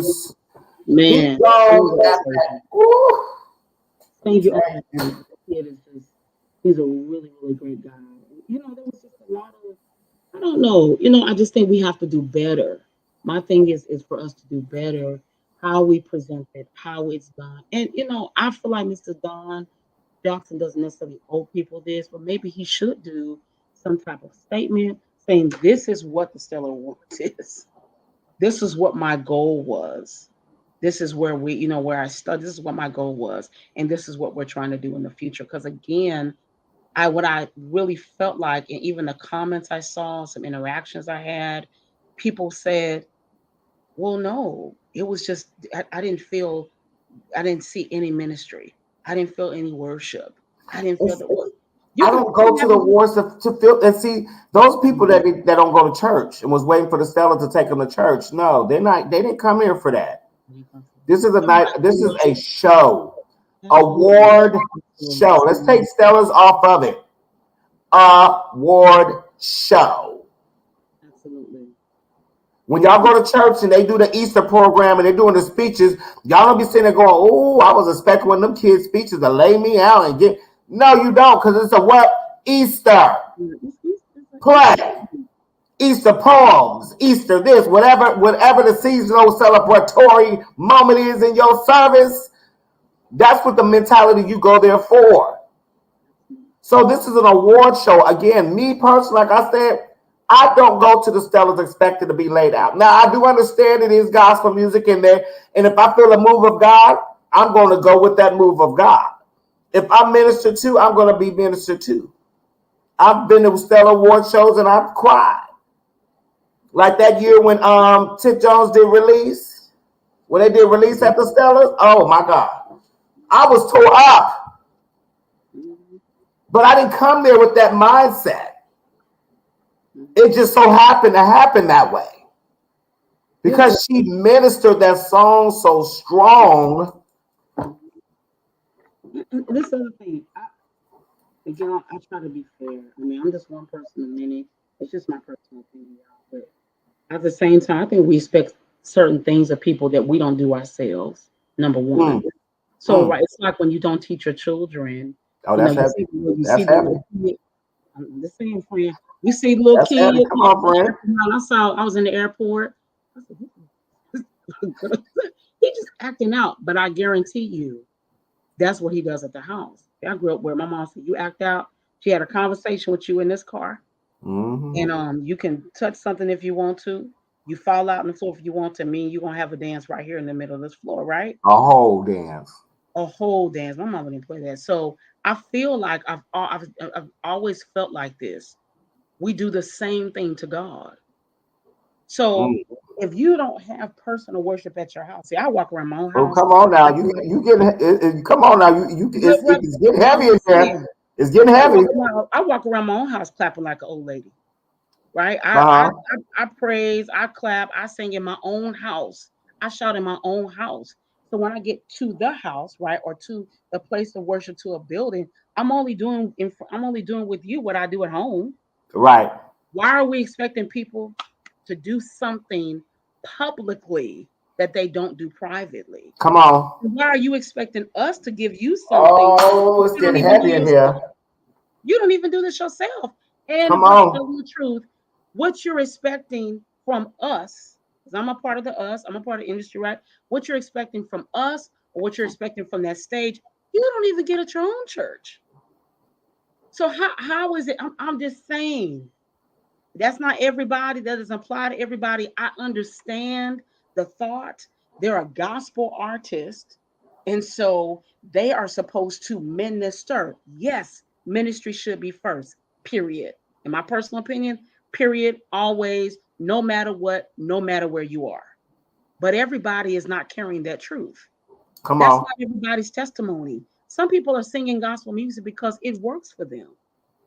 Man, thank you. He's a really, really great guy. There was just a lot of, I don't know, I just think we have to do better. My thing is for us to do better, how we present it, how it's done. And, I feel like Mr. Don Johnson doesn't necessarily owe people this, but maybe he should do some type of statement saying, this is what the Stellar Awards is. This is what my goal was. This is where where I studied. This is what my goal was. And this is what we're trying to do in the future. Because again, what I really felt like, and even the comments I saw, some interactions I had, people said, well, no, it was just, I didn't see any ministry. I didn't feel any worship. I didn't feel that. I don't go to the awards to feel and see those people that don't go to church and was waiting for the Stella to take them to church. No, they're not. They didn't come here for that. This is a night. This is a show, award show. Let's take Stella's off of it. Award show. Absolutely. When y'all go to church and they do the Easter program and they're doing the speeches, y'all don't be sitting there going, "Oh, I was expecting one of them kids' speeches to lay me out and get." No, you don't, because it's a what? Easter play, Easter poems, Easter this, whatever the seasonal celebratory moment is in your service. That's what the mentality you go there for. So this is an award show. Again, me personally, like I said, I don't go to the Stellars expected to be laid out. Now, I do understand it is gospel music in there, and if I feel a move of God, I'm going to go with that move of God. If I minister to, I'm going to be ministered to. I've been to Stellar Award shows and I've cried. Like that year when Tip Jones did release, when they did release at the Stellars, oh my God. I was tore up. But I didn't come there with that mindset. It just so happened to happen that way. Because she ministered that song so strong. This other thing, I try to be fair. I mean, I'm just one person of many. It's just my personal opinion, y'all. But at the same time, I think we expect certain things of people that we don't do ourselves. Number one. So right, it's like when you don't teach your children. Oh, that's heavy. That's heavy. I'm just saying, friend. You see little kids. Come on, friend. I was in the airport. I said, he just acting out, but I guarantee you, that's what he does at the house. I grew up where my mom said, "You act out." She had a conversation with you in this car, and you can touch something if you want to. You fall out on the floor if you want to. Me and you gonna have a dance right here in the middle of this floor, right? A whole dance. a whole dance. My mama didn't play that. So I feel like I've always felt like this. We do the same thing to God. So Mm. if you don't have personal worship at your house, see, I walk around my own Oh, house. come on now. You getting come on now. But It's getting I'm heavy in just there. saying, It's getting heavy. I walk around my own house clapping like an old lady, right? Uh-huh. I praise, I clap, I sing in my own house. I shout in my own house. So when I get to the house, right, or to the place of worship, to a building, I'm only doing with you what I do at home. Right. Why are we expecting people to do something publicly that they don't do privately? Come on. Why are you expecting us to give you something Oh, it's you don't getting even do heavy in yourself? here. You don't even do this yourself. And Come let's on. tell you the truth. What you're expecting from us, because I'm a part of the us, I'm a part of the industry, right? What you're expecting from us or what you're expecting from that stage, you don't even get at your own church. So how is it? I'm just saying that's not everybody. That doesn't apply to everybody. I understand the thought. They're a gospel artist. And so they are supposed to minister. Yes, ministry should be first, period. In my personal opinion, period, always, no matter what, no matter where you are. But everybody is not carrying that truth. Come That's on. not everybody's testimony. Some people are singing gospel music because it works for them.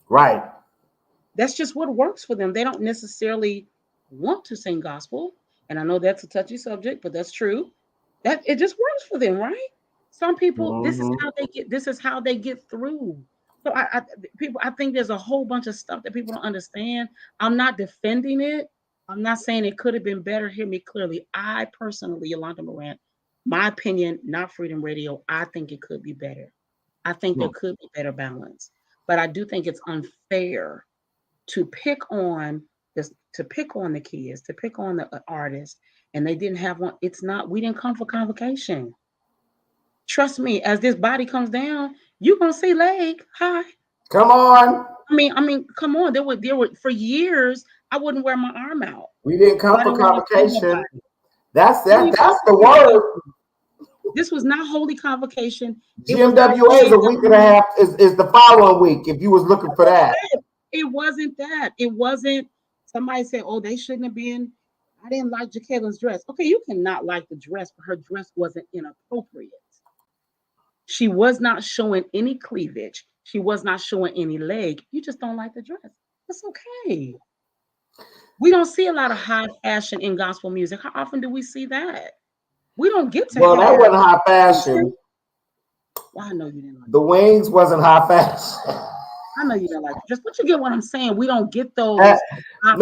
Right. That's just what works for them. They don't necessarily want to sing gospel. And I know that's a touchy subject, but that's true. That it just works for them, right? Some people, Hmm. this is how they get through. So I think there's a whole bunch of stuff that people don't understand. I'm not defending it. I'm not saying it could have been better. Hear me clearly. I personally, Yolanda Morant, my opinion, not Freedom Radio, I think it could be better. I think there could be better balance. But I do think it's unfair to pick on this, to pick on the kids, to pick on the artists, and they didn't have one. It's not. We didn't come for convocation. Trust me. As this body comes down, you're gonna see leg. Hi. Come on. Come on. There were for years. I wouldn't wear my arm out. We didn't come I for didn't want to see convocation. nobody. That's We didn't come that's for the word. convocation. This was not holy convocation. It was not GMWA is a week and a GMWA. half. Is the following week if you was looking for that. It wasn't that. It wasn't. Somebody said, "Oh, they shouldn't have been." I didn't like Jacqueline's dress. Okay, you cannot like the dress, but her dress wasn't inappropriate. She was not showing any cleavage. She was not showing any leg. You just don't like the dress. That's okay. We don't see a lot of high fashion in gospel music. How often do we see that? We don't get to Well, that have. wasn't high fashion. Well, I know you didn't like. The wings wasn't high fashion. I know you didn't like dress, but you get what I'm saying. We don't get those. No,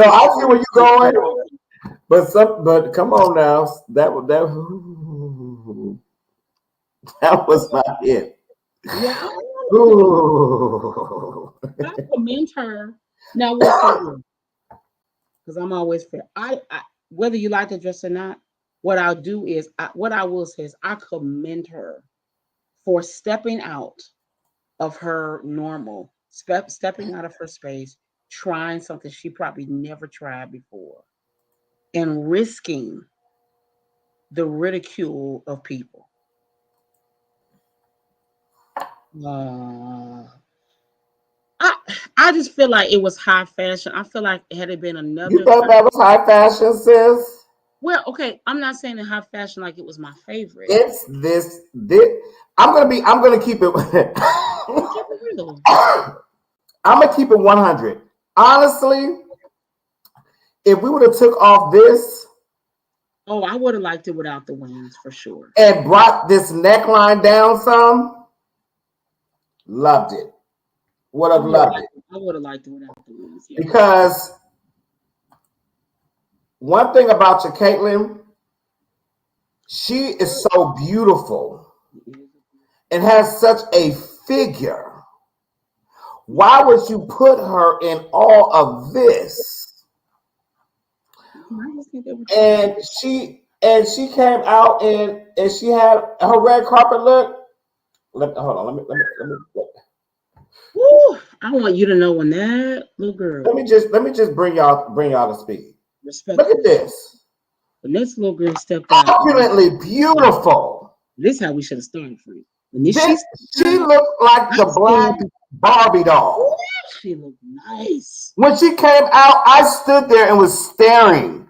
I see where you're going. But come on now, that was not it. Yeah, Ooh. I commend her. Now, listen, because I'm always fair. I whether you like the dress or not, what I'll do is what I will say is I commend her for stepping out of her normal, stepping out of her space, trying something she probably never tried before, and risking the ridicule of people. I I just feel like it was high fashion. I feel like had it been You another thought time. that was high fashion, sis? Well, okay, I'm not saying in high fashion like it was my favorite. It's this. I'm gonna keep it. Keep it real. I'm gonna keep it 100. Honestly, if we would have took off this Oh, I would have liked it without the wings for sure. and brought this neckline down some, loved it. Would have loved it. I would have liked it without the wings. Yeah. Because one thing about you, Caitlin, she is so beautiful and has such a figure. Why would you put her in all of this? And she came out and she had her red carpet look. Hold on, let me. Woo, I want you to know when that little girl. Let me just bring y'all to speed. Respect. Look at this. The next little girl stepped out. Opulently beautiful. This is how we should have started, Free. And then She looked like the black Barbie doll. She looked nice. When she came out, I stood there and was staring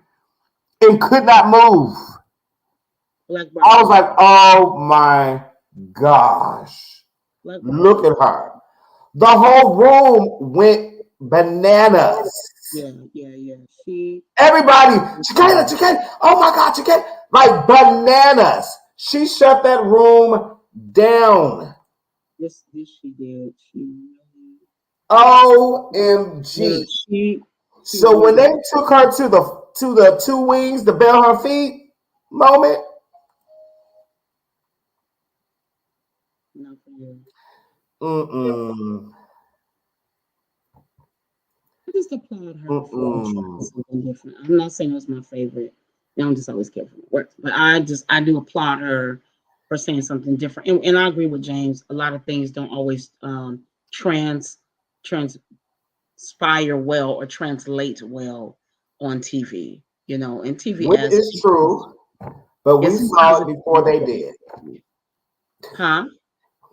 and could not move. Black Barbie. I was like, oh my gosh. Look at her. The whole room went bananas. Yeah. Everybody, Chicana, oh my God, Chicana, like bananas. She shut that room down. Yes, she did. OMG. Yeah, so when they took her to the two wings, the bell her feet moment. Not for you. I just applaud her for trying something different. I'm not saying it was my favorite. I don't just always care for my work, but I do applaud her for saying something different. And I agree with James. A lot of things don't always transpire well or translate well on TV. You know, and TV Which is true, but we saw it before they did. Huh?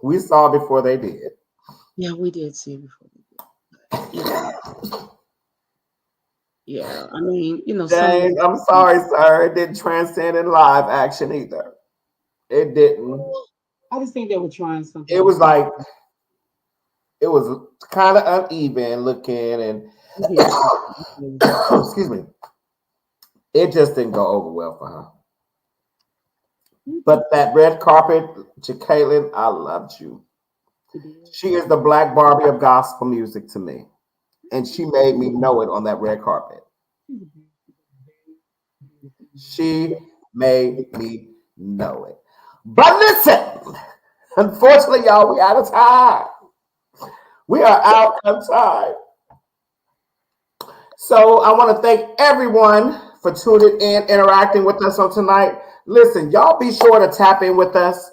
We saw it before they did. Yeah, we did see it before they did. Yeah, I mean, you know, James, I'm sorry, sir. It didn't transcend in live action either. It didn't. I just think they were trying something. It was like, it was kind of uneven looking, and excuse me, it just didn't go over well for her. But that red carpet, Caitlin, I loved you. She is the Black Barbie of gospel music to me, and she made me know it on that red carpet. She made me know it. But listen, unfortunately, y'all, we out of time. We are out of time. So I want to thank everyone for tuning in, interacting with us on tonight. Listen, y'all be sure to tap in with us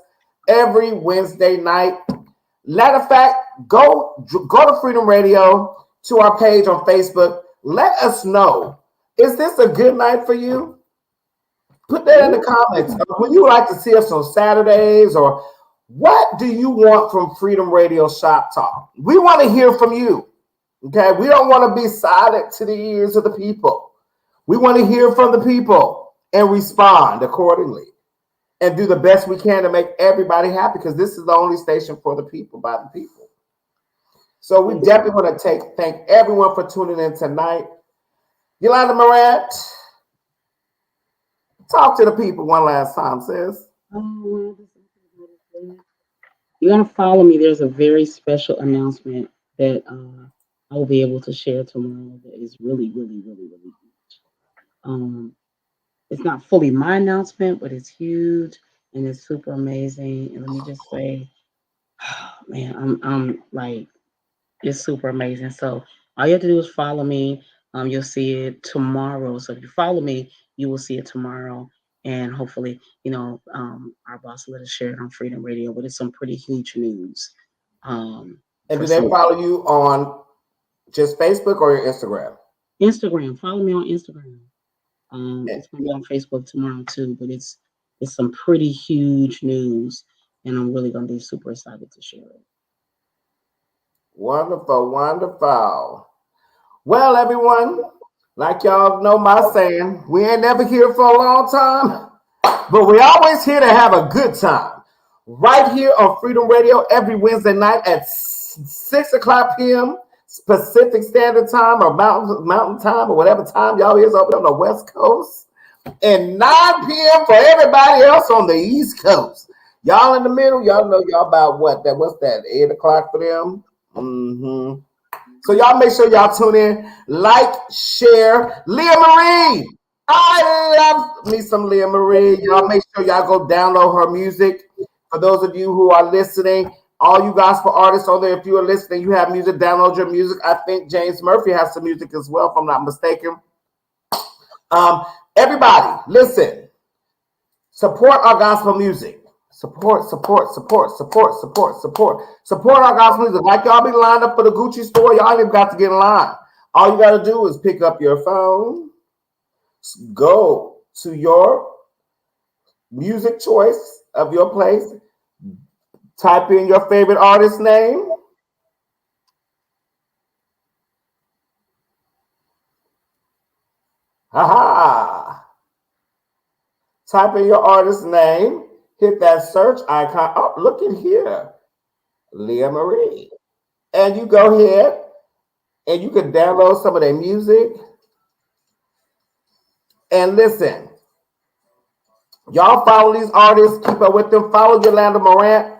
every Wednesday night. Matter of fact, go to Freedom Radio, to our page on Facebook. Let us know, is this a good night for you? Put that in the comments. Would you like to see us on Saturdays, or what do you want from Freedom Radio Shop Talk? We want to hear from you. Okay, we don't want to be silent to the ears of the people. We want to hear from the people and respond accordingly and do the best we can to make everybody happy, because this is the only station for the people, by the people. So we definitely want to thank everyone for tuning in tonight. Yolanda Morant, talk to the people one last time, sis. You want to follow me? There's a very special announcement that I will be able to share tomorrow that is really, really, really, really huge. It's not fully my announcement, but it's huge and it's super amazing. And let me just say, man, I'm like, it's super amazing. So all you have to do is follow me. You'll see it tomorrow. So if you follow me, you will see it tomorrow. And hopefully, you know, our boss will let us share it on Freedom Radio. But it's some pretty huge news. And do they follow you on just Facebook or your Instagram? Instagram. Follow me on Instagram. It's gonna be on Facebook tomorrow too. But it's some pretty huge news, and I'm really gonna be super excited to share it. Wonderful, wonderful. Well, everyone, like y'all know my saying, we ain't never here for a long time, but we always here to have a good time. Right here on Freedom Radio every Wednesday night at 6 o'clock p.m. Pacific Standard Time, or Mountain Time, or whatever time y'all is over on the West Coast, and 9 p.m. for everybody else on the East Coast. Y'all in the middle, y'all know y'all about what's that, 8 o'clock for them? So y'all make sure y'all tune in, like, share. Leah Marie, I love me some Leah Marie. Y'all make sure y'all go download her music. For those of you who are listening, all you gospel artists on there, if you are listening, you have music, download your music. I think James Murphy has some music as well, if I'm not mistaken. Everybody, listen. Support our gospel music. Support our gospel music. Like y'all be lined up for the Gucci store, y'all ain't even got to get in line. All you got to do is pick up your phone, go to your music choice of your place, Type in your favorite artist name. Haha. Type in your artist name. Hit that search icon. Oh, look at here. Leah Marie. And you go ahead and you can download some of their music. And listen, y'all follow these artists, keep up with them. Follow Yolanda Morant.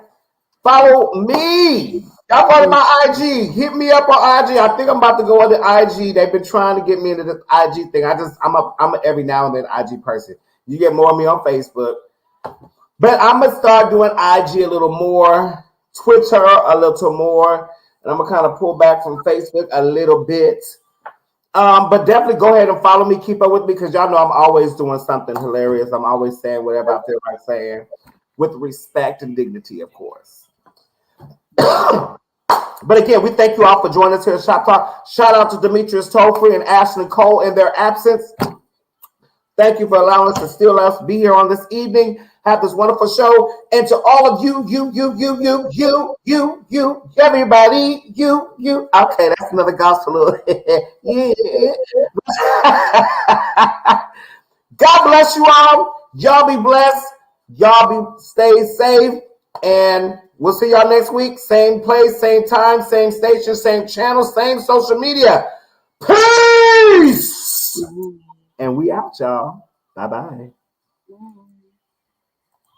Follow me. Y'all follow my IG. Hit me up on IG. I think I'm about to go on the IG. They've been trying to get me into this IG thing. I'm a every now and then IG person. You get more of me on Facebook. But I'm gonna start doing IG a little more, Twitter a little more, and I'm gonna kind of pull back from Facebook a little bit. But definitely go ahead and follow me, keep up with me, because y'all know I'm always doing something hilarious. I'm always saying whatever I feel like saying, with respect and dignity, of course. But again, we thank you all for joining us here at Shop Talk. Shout out to Demetrius Tollfree and Ashley Cole in their absence. Thank you for allowing us to still us be here on this evening. Have this wonderful show. And to all of you, everybody, you. Okay, that's another gospel. Yeah. God bless you all. Y'all be blessed. Y'all stay safe. And we'll see y'all next week. Same place, same time, same station, same channel, same social media. Peace! And we out, y'all. Bye-bye.